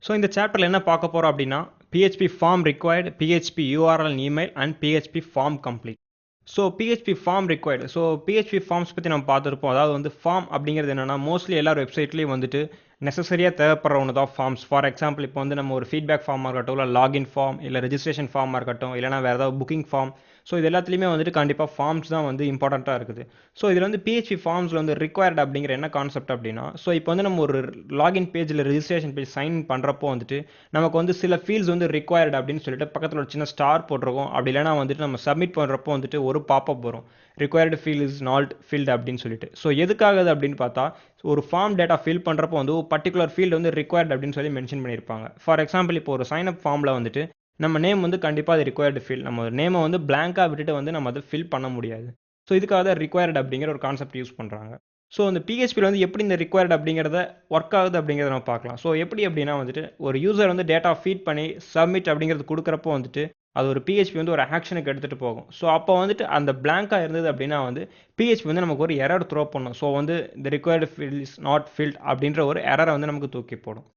So இந்த சாப்டரில் என்ன பார்க்க போகிறோம் அப்படின்னா PHP form required, PHP URL email and PHP form complete. So PHP form required. So PHP forms பற்றி நம்ம பார்த்துருப்போம். அதாவது வந்து ஃபார்ம் அப்படிங்கிறது என்னென்னா மோஸ்ட்லி எல்லா வெப்சைட்லேயும் வந்துட்டு நெசசரியாக தேவைப்படுற ஒன்று தான் ஃபார்ம்ஸ். ஃபார் எக்ஸாம்பிள் இப்போ வந்து நம்ம ஒரு ஃபீட்பேக் ஃபார்மாக இருக்கட்டும், இல்லை லாகின் ஃபார்ம், இல்லை ரெஜிஸ்ட்ரேஷன் ஃபார்மாக இருக்கட்டும், இல்லைனா வேறு ஏதாவது புக்கிங் ஃபார்ம். ஸோ இது எல்லாத்துலேயுமே வந்துட்டு கண்டிப்பாக ஃபார்ம்ஸ் தான் வந்து இம்பார்ட்டண்ட்டாக இருக்குது. ஸோ இதில் வந்து PHP ஃபார்ம்ஸில் வந்து ரிக்வயர்டு அப்படிங்கிற என்ன கான்செப்ட் அப்படின்னா, ஸோ இப்போ வந்து நம்ம ஒரு லாகின் பேஜில் ரெஜிஸ்ட்ரேஷன் பேஜ் சைன் பண்ணுறப்போ வந்துட்டு நமக்கு வந்து சில ஃபீல்ட்ஸ் வந்து ரிக்வயர்டு அப்படின்னு சொல்லிட்டு பக்கத்தில் ஒரு சின்ன ஸ்டார் போட்டிருக்கோம். அப்படி இல்லைனா வந்துட்டு நம்ம சப்மிட் பண்ணுறப்போ வந்துட்டு ஒரு பாப்பப் வரும், required field is not filled அப்படின்னு சொல்லிட்டு. ஸோ எதுக்காக அப்படின்னு பார்த்தா, ஒரு ஃபார்ம் டேட்டா ஃபில் பண்ணுறப்போ வந்து ஒரு பர்டிகுலர் ஃபீல்டு வந்து ரிக்வயர்டு அப்படின்னு சொல்லி மென்ஷன் பண்ணியிருப்பாங்க. ஃபார் எக்ஸாம்பிள் இப்போ ஒரு சைன் அப் ஃபார்மில் வந்துட்டு நம்ம நேம் வந்து கண்டிப்பாக அது ரிக்வயர்டு ஃபீல்ட். நம்ம நேமை வந்து பிளாங்காக விட்டுட்டு வந்து நம்ம அதை ஃபில் பண்ண முடியாது. ஸோ இதுக்காக தான் ரிக்வயர்டு அப்படிங்கிற ஒரு கான்செப்ட் யூஸ் பண்ணுறாங்க. ஸோ அந்த PHPயில் வந்து எப்படி இந்த ரிக்வயர்டு அப்படிங்கிறத ஒர்க் ஆகுது அப்படிங்கிறத நம்ம பார்க்கலாம். ஸோ எப்படி அப்படின்னா வந்துட்டு ஒரு யூசர் வந்து டேட்டா ஃபீட் பண்ணி சப்மிட் அப்படிங்கிறது கொடுக்குறப்போ வந்துட்டு அது ஒரு PHP வந்து ஒரு ஆக்ஷனுக்கு எடுத்துகிட்டு போகும். ஸோ அப்போ வந்துட்டு அந்த பிளாங்காக இருந்தது அப்படின்னா வந்து PHP வந்து நமக்கு ஒரு எரர் த்ரோ பண்ணும். ஸோ வந்து இந்த required field is not filled அப்படின்ற ஒரு எரரை வந்து நமக்கு தூக்கி போடும்.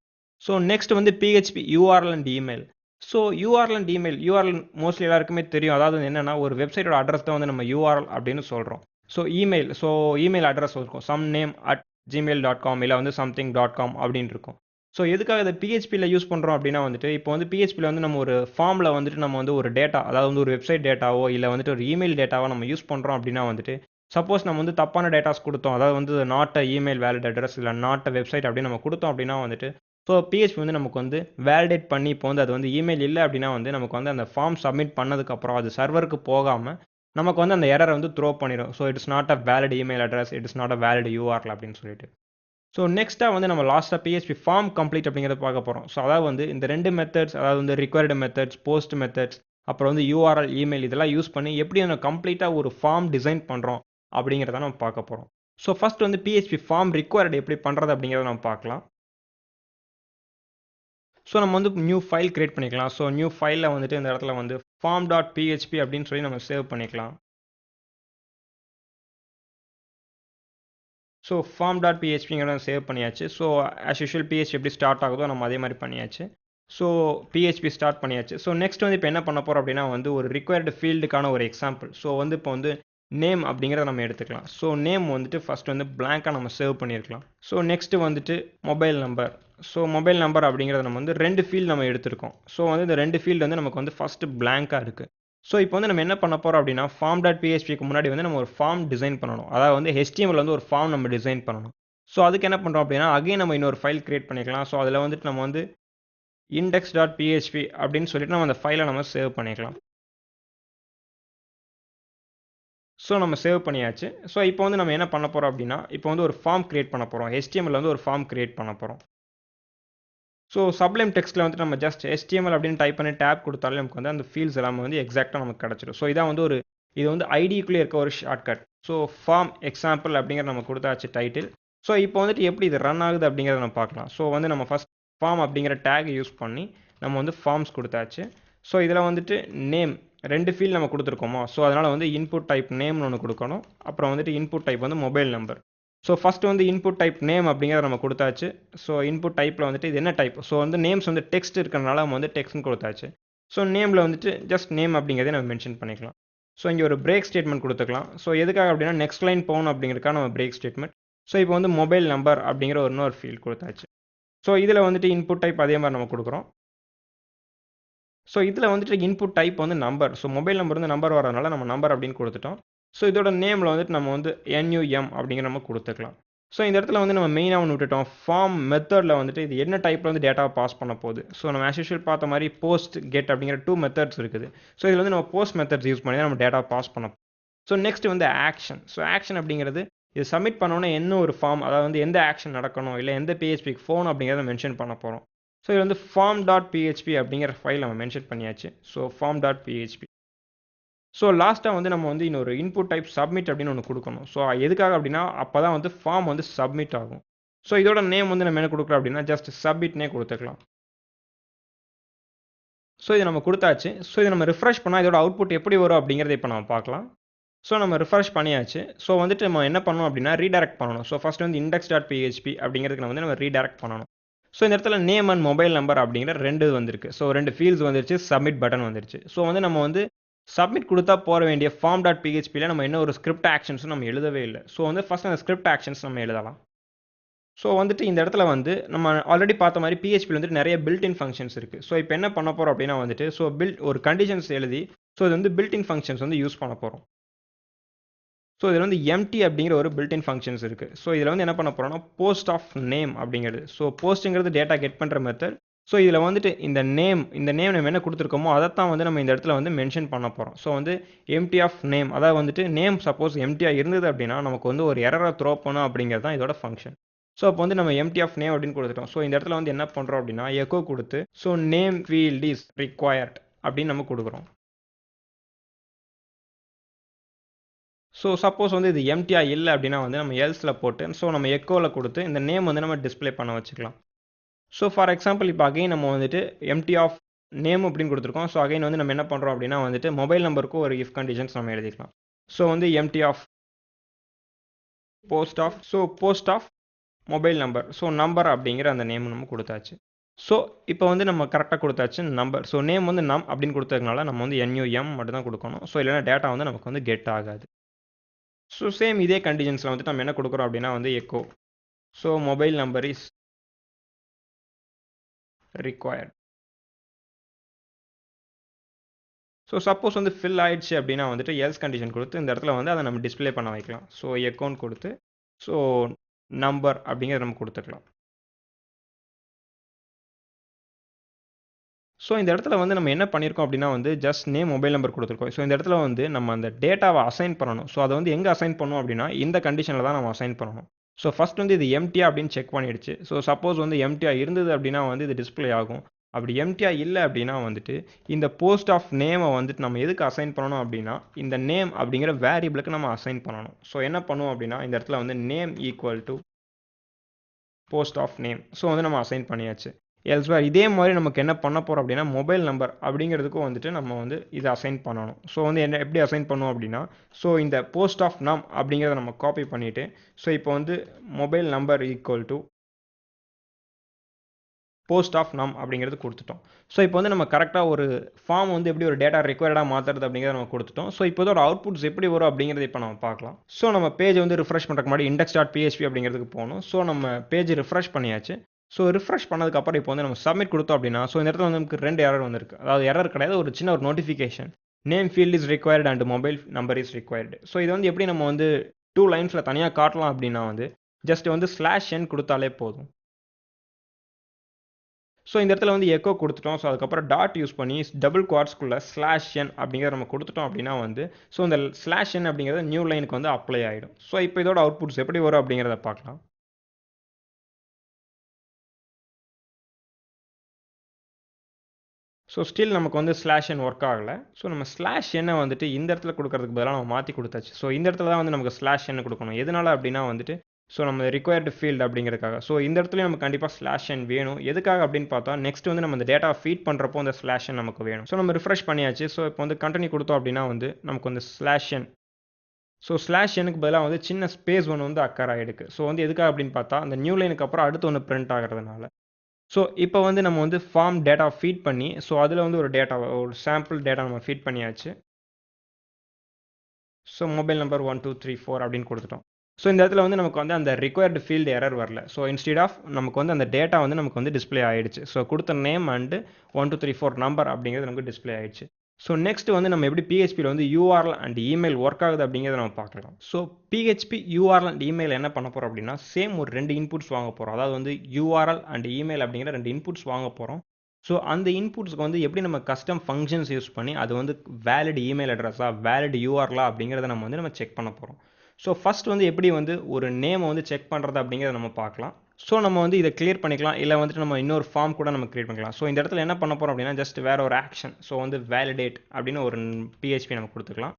ஸோ நெக்ஸ்ட் வந்து PHP URL and email. So URL and email, URL mostly எல்லாருக்குமே தெரியும். அதாவது என்னென்னா ஒரு வெப்சைட்டோட அட்ரஸ் தான் வந்து நம்ம URL அப்படின்னு சொல்கிறோம். ஸோ இமெயில் அட்ரஸ் இருக்கும், somename@gmail.com இல்லை வந்து something.com அப்படின்னு இருக்கும். ஸோ எதுக்காக இதை PHPயில் யூஸ் பண்ணுறோம் அப்படின்னா வந்துட்டு இப்போ வந்து PHPயில் வந்து நம்ம ஒரு ஃபார்மில் வந்துட்டு நம்ம வந்து ஒரு டேட்டா, அதாவது வந்து ஒரு வெப்சைட் டேட்டாவோ இல்லை வந்துட்டு ஒரு இமெயில் டேட்டாவோ நம்ம யூஸ் பண்ணுறோம் அப்படின்னா வந்துட்டு சப்போஸ் நம்ம வந்து தப்பான டேட்டாஸ் கொடுத்தோம், அதாவது வந்து not a email valid address இல்லை நாட் அ வெப்சைட் அப்படின்னு நம்ம கொடுத்தோம் அப்படின்னா வந்துட்டு ஸோ PHP வந்து நமக்கு வந்து வேலிடேட் பண்ணி இப்போ வந்து அது வந்து இமெயில் இல்லை அப்படின்னா வந்து நமக்கு வந்து அந்த ஃபார்ம் சப்மிட் பண்ணதுக்கப்புறம் அது சர்வருக்கு போகாமல் நமக்கு வந்து அந்த எரரை வந்து த்ரோ பண்ணிடும். So it's not a valid email address, it's not a valid URL அப்படின்னு சொல்லிட்டு. ஸோ நெக்ஸ்ட்டாக வந்து நம்ம லாஸ்ட்டாக PHP ஃபார்ம் கம்ப்ளீட் அப்படிங்கிறத பார்க்க போகிறோம். ஸோ அதாவது வந்து இந்த ரெண்டு மெத்தட்ஸ், அதாவது வந்து ரிக்வயர்டு மெத்தட்ஸ், போஸ்ட் மெத்தட்ஸ், அப்புறம் வந்து URL இமெயில், இதெல்லாம் யூஸ் பண்ணி எப்படி நம்ம கம்ப்ளீட்டாக ஒரு ஃபார்ம் டிசைன் பண்ணுறோம் அப்படிங்கிறத நம்ம பார்க்க போகிறோம். ஸோ ஃபர்ஸ்ட் வந்து PHP ஃபார்ம் ரிக்வயர்டு எப்படி பண்ணுறது அப்படிங்கிறத நம்ம பார்க்கலாம். ஸோ நம்ம வந்து நியூ ஃபைல் கிரியேட் பண்ணிக்கலாம். ஸோ நியூ ஃபைலில் வந்துட்டு இந்த இடத்துல வந்து form.php அப்படின்னு சொல்லி நம்ம சேவ் பண்ணிக்கலாம். ஸோ form.phpங்கிறத சேவ் பண்ணியாச்சு. ஸோ ஆஸ் யூஷுவல் PHP எப்படி ஸ்டார்ட் ஆகுதோ நம்ம அதே மாதிரி பண்ணியாச்சு. ஸோ PHP ஸ்டார்ட் பண்ணியாச்சு. ஸோ நெக்ஸ்ட் வந்து இப்போ என்ன பண்ண போகிறோம் அப்படின்னா வந்து ஒரு ரிக்வயர்டு ஃபீல்டுக்கான ஒரு எக்ஸாம்பிள். ஸோ வந்து இப்போ வந்து நேம் அப்படிங்கிறத நம்ம எடுத்துக்கலாம். ஸோ நேம் வந்துட்டு ஃபஸ்ட் வந்து பிளாங்காக நம்ம சேவ் பண்ணியிருக்கலாம். ஸோ நெக்ஸ்ட்டு வந்துட்டு mobile number. So mobile number அப்படிங்கிறத நம்ம வந்து ரெண்டு ஃபீல்டு நம்ம எடுத்திருக்கோம். ஸோ வந்து இந்த ரெண்டு ஃபீல்டு வந்து நமக்கு வந்து ஃபஸ்ட்டு பிளாங்காக இருக்குது. ஸோ இப்போ வந்து நம்ம என்ன பண்ண போகிறோம் அப்படின்னா form.phpக்கு முன்னாடி வந்து நம்ம ஒரு ஃபார்ம் டிசைன் பண்ணணும். அதாவது வந்து HTML வந்து ஒரு ஃபார்ம் நம்ம டிசைன் பண்ணணும். ஸோ அதுக்கு என்ன பண்ணுறோம் அப்படின்னா அகைன் நம்ம இன்னொரு ஃபைல் கிரியேட் பண்ணிக்கலாம். ஸோ அதில் வந்துட்டு நம்ம வந்து index.php அப்படின்னு சொல்லிட்டு நம்ம அந்த ஃபைலை நம்ம சேவ் பண்ணிக்கலாம். ஸோ நம்ம சேவ் பண்ணியாச்சு. ஸோ இப்போ வந்து நம்ம என்ன பண்ண போகிறோம் அப்படின்னா இப்போ வந்து ஒரு ஃபார்ம் கிரியேட் பண்ண போகிறோம். HTML வந்து ஒரு ஃபார்ம் கிரியேட் பண்ண போகிறோம். ஸோ சப்ளைம் டெக்ஸ்ட்டில் வந்துட்டு நம்ம ஜஸ்ட் HTML அப்படின்னு டைப் பண்ணி டேப் கொடுத்தாலே நமக்கு வந்து அந்த ஃபீல்ட்ஸ் எல்லாமே வந்து எக்ஸாக்டாக நமக்கு கிடச்சிடும். ஸோ இதான் வந்து இது வந்து ஐடிக்குள்ளே இருக்க ஒரு ஷார்ட்கட். ஸோ ஃபார்ம் எக்ஸாம்பிள் அப்படிங்கிற நம்ம கொடுத்தாச்சு டைட்டில். ஸோ இப்போ வந்துட்டு எப்படி இது ரன் ஆகுது அப்படிங்கிறத நம்ம பார்க்கலாம். ஸோ வந்து நம்ம ஃபஸ்ட் ஃபார்ம் அப்படிங்கிற டேக் யூஸ் பண்ணி நம்ம வந்து ஃபார்ம்ஸ் கொடுத்தாச்சு. ஸோ இதில் வந்துட்டு நேம் ரெண்டு ஃபீல்டு நம்ம கொடுத்துருக்கோமா, ஸோ அதனால் வந்து இன்புட் டைப் நேம்னு ஒன்று கொடுக்கணும். அப்புறம் வந்துட்டு இன்புட் டைப் வந்து மொபைல் நம்பர். ஸோ ஃபஸ்ட்டு வந்து இன்புட் டைப் நேம் அப்படிங்கிறத நம்ம கொடுத்தாச்சு. ஸோ இன்புட் டைப்பில் வந்துட்டு இது என்ன டைப், ஸோ வந்து நேம்ஸ் வந்து டெக்ஸ்ட் இருக்கிறனால நம்ம வந்து டெக்ஸ்ட்னு கொடுத்தாச்சு. ஸோ நேமில் வந்துட்டு ஜஸ்ட் நேம் அப்படிங்கிறதே நம்ம மென்ஷன் பண்ணிக்கலாம். ஸோ இங்கே ஒரு பிரேக் ஸ்டேட்மெண்ட் கொடுத்துக்கலாம். ஸோ எதுக்காக அப்படின்னா நெக்ஸ்ட் லைன் போகணும் அப்படிங்கிறதுக்காக நம்ம பிரேக் ஸ்டேட்மெண்ட். ஸோ இப்போ வந்து மொபைல் நம்பர் அப்படிங்கிற இன்னொரு ஃபீல்ட் கொடுத்தாச்சு. ஸோ இதில் வந்துட்டு இன்புட் டைப் அதே மாதிரி நம்ம கொடுக்குறோம். ஸோ இதில் வந்துட்டு இன்புட் டைப் வந்து நம்பர். ஸோ மொபைல் நம்பர் வந்து நம்பர் வரதுனால நம்ம நம்பர் அப்படின்னு கொடுத்துட்டோம். ஸோ இதோட நேமில் வந்துட்டு நம்ம வந்து NUM அப்படிங்கிற நம்ம கொடுத்துக்கலாம். ஸோ இந்த இடத்துல வந்து நம்ம மெயினாக ஒன்று விட்டுட்டோம். ஃபார்ம் மெத்தடில் வந்துட்டு இது என்ன டைப்பில் வந்து டேட்டாவை பாஸ் பண்ண போகுது. ஸோ நம்ம ஆஸ் யூஷுவல் பார்த்த மாதிரி போஸ்ட் கெட் அப்படிங்கிற 2 மெத்தட்ஸ் இருக்குது. ஸோ இதில் வந்து நம்ம போஸ்ட் மெத்தட்ஸ் யூஸ் பண்ணி தான் நம்ம டேட்டா பாஸ் பண்ண. ஸோ நெக்ஸ்ட் வந்து ஆக்ஷன். ஸோ ஆக்ஷன் அப்படிங்கிறது இது சப்மிட் பண்ணோன்னே என்ன ஒரு ஃபார்ம், அதாவது வந்து எந்த ஆக்ஷன் நடக்கணும் இல்லை எந்த PHPக்கு ஃபோன் அப்படிங்கிறத மென்ஷன் பண்ண போகிறோம். ஸோ இது வந்து form.php அப்படிங்கிற ஃபைல் நம்ம மென்ஷன் பண்ணியாச்சு. So form.php. ஸோ லாஸ்ட்டாக வந்து நம்ம வந்து இன்னொரு இன்புட் டைப் சப்மிட் அப்படின்னு ஒன்று கொடுக்கணும். ஸோ எதுக்காக அப்படின்னா அப்போ தான் வந்து ஃபார்ம் வந்து சப்மிட் ஆகும். ஸோ இதோட நேம் வந்து நம்ம என்ன கொடுக்குறோம் அப்படின்னா ஜஸ்ட் சப்மிட்னே கொடுத்துக்கலாம். ஸோ இதை நம்ம கொடுத்தாச்சு. ஸோ இதை நம்ம ரிஃப்ரெஷ் பண்ணால் இதோட அவுட்புட் எப்படி வரும் அப்படிங்கிறத இப்போ நம்ம பார்க்கலாம். ஸோ நம்ம ரிஃப்ரெஷ் பண்ணியாச்சு. ஸோ வந்துட்டு நம்ம என்ன பண்ணணும் அப்படின்னா ரீடைரக்ட் பண்ணணும். ஸோ ஃபஸ்ட் வந்து index.php அப்படிங்கிறதுக்கு நம்ம வந்து நம்ம ரீடைரக்ட் பண்ணணும். ஸோ இந்த இடத்துல நேம் அண்ட் மொபைல் நம்பர் அப்படிங்கிற 2 வந்திருக்கு. ஸோ 2 ஃபீல்ட்ஸ் வந்துருச்சு. சப்மிட் பட்டன் வந்துருச்சு. ஸோ வந்து நம்ம வந்து சப்மிட் குடுத்தா போற வேண்டிய form.phpல நம்ம என்ன ஒரு ஸ்கிரிப்ட் ஆக்ஷன்ஸும் நம்ம எழுதவே இல்ல. ஸோ வந்து ஃபர்ஸ்ட் அந்த ஸ்கிரிப்ட் ஆக்ஷன்ஸ் நம்ம எழுதலாம். ஸோ வந்துட்டு இந்த இடத்துல வந்து நம்ம ஆல்ரெடி பார்த்த மாரி PHPல வந்துட்டு நெறைய பில்ட் இன் ஃபங்ஷன்ஸ் இருக்கு. ஸோ இப்ப என்ன பண்ண போறோம் அப்படின்னா வந்துட்டு, ஸோ ஒரு கண்டிஷன்ஸ் எழுதி, ஸோ இது வந்து பில்ட் இன் ஃபங்ஷன்ஸ் வந்து யூஸ் பண்ண போறோம். ஸோ இதில வந்து எம்ப்டி அப்படிங்கிற ஒரு பில்ட் இன் ஃபங்ஷன்ஸ் இருக்கு. ஸோ இதில வந்து என்ன பண்ண போறோம்னா, போஸ்ட் ஆஃப் நேம் அப்படிங்கிறது. ஸோ போஸ்ட்ங்கிறது டேட்டா கெட் பண்ற மெத்தட். ஸோ இதில வந்துட்டு இந்த நேம் நம்ம என்ன குடுத்துருக்கோமோ, அதத்தான் வந்து நம்ம இந்த இடத்துல வந்து மென்ஷன் பண்ண போறோம். ஸோ வந்து எம்ப்டி ஆஃப் நேம் அதாவது வந்துட்டு நேம் சப்போஸ் எம்ப்டியா இருந்தது அப்படின்னா, நமக்கு வந்து ஒரு எரர த்ரோ பண்ணும் அப்படிங்கிறது தான் இதோட ஃபங்ஷன். ஸோ அப்போ வந்து நம்ம எம்ப்டி ஆஃப் நேம் அப்படின்னு குடுத்துட்டோம். ஸோ இந்த இடத்துல வந்து என்ன பண்றோம் அப்படின்னா, எக்கோ குடுத்து, so name field is required அப்படின்னு நம்ம குடுக்குறோம். ஸோ சப்போஸ் வந்து இது எம்ப்டியா இல்ல அப்படின்னா வந்து நம்ம எல்ஸ்ல போட்டு, ஸோ நம்ம எக்கோல குடுத்து இந்த நேம் வந்து நம்ம டிஸ்ப்ளே பண்ண வச்சுக்கலாம். ஸோ ஃபார் எக்ஸாம்பிள் இப்போ அகைன் நம்ம வந்துட்டு எம்ப்டி ஆஃப் நேம் அப்படின்னு குடுத்துருக்கோம். ஸோ அகைன் வந்து நம்ம என்ன பண்றோம் அப்படின்னா வந்துட்டு மொபைல் நம்பருக்கு ஒரு இஃப் கண்டிஷன்ஸ் நம்ம எழுதிக்கலாம். ஸோ வந்து empty of post of mobile number. So number அப்படிங்கிற அந்த நேம் நம்ம குடுத்தாச்சு. ஸோ இப்போ வந்து நம்ம கரெக்ட்டா குடுத்தாச்சு நம்பர். ஸோ நேம் வந்து நம் அப்படின்னு குடுத்ததுனால நம்ம வந்து NUM மட்டும் தான் குடுக்கணும். ஸோ இல்லன்னா டேட்டா வந்து நமக்கு வந்து கெட் ஆகாது. ஸோ சேம் இதே கண்டிஷன்ஸ்ல வந்துட்டு நம்ம என்ன குடுக்குறோம் அப்படின்னா வந்து echo. So mobile number is required. So suppose வந்து ஃபில் ஆயிடுச்சு அப்படின்னா வந்துட்டு எல்ஸ் கண்டிஷன் குடுத்து இந்த இடத்துல வந்து அத நம்ம டிஸ்ப்ளே பண்ண வைக்கலாம். ஸோ எக்கோன்னு குடுத்து, ஸோ நம்பர் அப்படிங்கிறத நம்ம குடுத்துக்கலாம். ஸோ இந்த இடத்துல வந்து நம்ம என்ன பண்ணியிருக்கோம் அப்படின்னா வந்து ஜஸ்ட் நேம் மொபைல் நம்பர் குடுத்துருக்கோம். ஸோ இந்த இடத்துல வந்து நம்ம அந்த டேட்டாவ அசைன் பண்ணணும். ஸோ அத வந்து எங்க அசைன் பண்ணணும் அப்படின்னா, இந்த கண்டிஷன்ல தான் நம்ம அசைன் பண்ணணும். ஸோ ஃபர்ஸ்ட் வந்து இது எம்ப்டியா அப்படின்னு செக் பண்ணிடுச்சு. ஸோ சப்போஸ் வந்து எம்ப்டியா இருந்தது அப்படின்னா வந்து இது டிஸ்ப்ளே ஆகும். அப்படி எம்ப்டியா இல்ல அப்படின்னா வந்துட்டு, இந்த போஸ்ட் ஆஃப் நேம வந்துட்டு நம்ம எதுக்கு அசைன் பண்ணணும் அப்படின்னா, இந்த நேம் அப்படிங்கிற வேரியபிளுக்கு நம்ம அசைன் பண்ணணும். ஸோ என்ன பண்ணுவோம் அப்படின்னா, இந்த இடத்துல வந்து name equal to post of name. So வந்து நம்ம அசைன் பண்ணியாச்சு. எல்ஸ்வேர் இதே மாதிரி நமக்கு என்ன பண்ண போறோம் அப்படின்னா, மொபைல் நம்பர் அப்படிங்கிறதுக்கும் வந்துட்டு நம்ம வந்து இத அசைன் பண்ணணும். ஸோ வந்து என்ன எப்படி அசைன் பண்ணுவோம் அப்படின்னா, ஸோ இந்த போஸ்ட் ஆஃப் நம் அப்படிங்கிறத நம்ம காப்பி பண்ணிட்டு, ஸோ இப்போ வந்து mobile number equal to post of name அப்படிங்கிறது குடுத்துட்டோம். ஸோ இப்போ வந்து நம்ம கரெக்ட்டா ஒரு ஃபார்ம் வந்து எப்படி ஒரு டேட்டா ரிக்வயர்டா மாத்துறது அப்படிங்கிறத நம்ம குடுத்துட்டோம். ஸோ இப்போ இதோட அவுட்புட்ஸ் எப்படி வரும் அப்படிங்கிறத இப்போ நம்ம பார்க்கலாம். ஸோ நம்ம பேஜ் வந்து ரிஃப்ரெஷ் பண்றதுக்கு முன்னாடி index.php அப்படிங்கிறதுக்கு போணும். ஸோ நம்ம பேஜ் ரிஃப்ரெஷ் பண்ணியாச்சு. ஸோ ரிஃப்ரெஷ் பண்ணதுக்கு அப்புறம் இப்போ வந்து நம்ம சப்மிட் குடுத்தோம் அப்படின்னா, ஸோ இந்த இடத்துல வந்து நமக்கு 2 எரர் வந்திருக்கு. அதாவது எரர் கிடையாது. ஒரு சின்ன ஒரு notification. Name field is required and mobile number is required. So இது வந்து எப்படி நம்ம வந்து 2 லைன்ஸ்ல தனியா காட்டலாம் அப்படின்னா வந்து, ஜஸ்ட் வந்து /n குடுத்தாலே போதும். ஸோ இந்த இடத்துல வந்து எக்கோ குடுத்துட்டோம். ஸோ அதுக்கப்புறம் டாட் யூஸ் பண்ணி டபுள் குவாட்ஸ்க்குள்ள /n அப்படிங்கிறத நம்ம குடுத்துட்டோம் அப்படின்னா வந்து, ஸோ இந்த /n அப்படிங்கிறது நியூ லைனுக்கு வந்து அப்ளை ஆயிடும். ஸோ இப்போ இதோட அவுட்புட்ஸ் எப்படி வரும் அப்படிங்கிறத பார்க்கலாம். ஸோ ஸ்டில் நமக்கு வந்து /n ஒர்க் ஆகல. ஸோ நம்ம /n வந்துட்டு இந்த இடத்துல குடுக்கறதுக்கு பதிலா நம்ம மாத்தி குடுத்தாச்சு. ஸோ இந்த இடத்துல தான் வந்து நமக்கு /n குடுக்கணும். எதனால அப்படின்னா வந்துட்டு, ஸோ நம்ம ரிக்வயர்ட் ஃபீல்ட் அப்படிங்கிறதுக்காக. ஸோ இந்த இடத்துலயும் நமக்கு கண்டிப்பா /n வேணும். எதுக்காக அப்படின்னு பார்த்தா, நெக்ஸ்ட் வந்து நம்ம இந்த டேட்டாவ ஃபீட் பண்றப்போ அந்த /n நமக்கு வேணும். ஸோ நம்ம ரிஃப்ரெஷ் பண்ணியாச்சு. ஸோ இப்போ வந்து கன்டின்யூ குடுத்தோம் அப்படின்னா வந்து நமக்கு வந்து /n. ஸோ /nக்கு பதிலா வந்து சின்ன ஸ்பேஸ் ஒண்ணு வந்து அக்கர் ஆயிருக்கு. ஸோ வந்து எதுக்காக அப்படின்னு பார்த்தா, அந்த நியூ லைனுக்கு அப்புறம் அடுத்து ஒண்ணு பிரிண்ட் ஆகுறதுனால. ஸோ இப்போ வந்து நம்ம வந்து ஃபார்ம் டேட்டா ஃபீட் பண்ணி, ஸோ அதில வந்து ஒரு சாம்பிள் டேட்டா நம்ம ஃபீட் பண்ணியாச்சு. ஸோ மொபைல் நம்பர் 1, 2, 3, 4 அப்படின்னு குடுத்துட்டோம். ஸோ இந்த இடத்துல வந்து நமக்கு வந்து அந்த ரிக்வயர்ட் ஃபீல்ட் எரர் வரல. ஸோ இன்ஸ்டெட் ஆஃப் நமக்கு வந்து அந்த டேட்டா வந்து நமக்கு வந்து டிஸ்ப்ளே ஆயிடுச்சு. ஸோ குடுத்த நேம் அண்ட் 1, 2, 3, 4 நம்பர் அப்படிங்கிறது நமக்கு டிஸ்ப்ளே ஆயிடுச்சு. ஸோ நெக்ஸ்ட் வந்து நம்ம எப்படி PHPல வந்து URL அண்ட் இமெயில் ஒர்க் ஆகுது அப்படிங்கிறத நம்ம பார்க்கலாம். So PHP URL and email என்ன பண்ண போறோம் அப்படின்னா, சேம் ஒரு 2 இன்புட்ஸ் வாங்க போறோம். அதாவது வந்து URL அண்ட் இமெயில் அப்படிங்கிற 2 இன்புட்ஸ் வாங்க போறோம். ஸோ அந்த இன்புட்ஸ்க்கு வந்து எப்படி நம்ம கஸ்டம் ஃபங்ஷன்ஸ் யூஸ் பண்ணி அது வந்து வேலிட் இமெயில் அட்ரஸா, வேலிட் URLா அப்படிங்கிறத நம்ம செக் பண்ண போறோம். ஸோ ஃபர்ஸ்ட் வந்து எப்படி வந்து ஒரு நேம வந்து செக் பண்றது அப்படிங்கிறத நம்ம பார்க்கலாம். ஸோ நம்ம வந்து இத கிளியர் பண்ணிக்கலாம். இல்ல வந்துட்டு நம்ம இன்னொரு ஃபார்ம் கூட நம்ம கிரியேட் பண்ணிக்கலாம். ஸோ இந்த இடத்துல என்ன பண்ண போறோம் அப்படின்னா, ஜஸ்ட் வேற ஒரு ஆக்ஷன். ஸோ வந்து வேலிடேட் அப்படின்னு ஒரு PHP நம்ம குடுத்துக்கலாம்.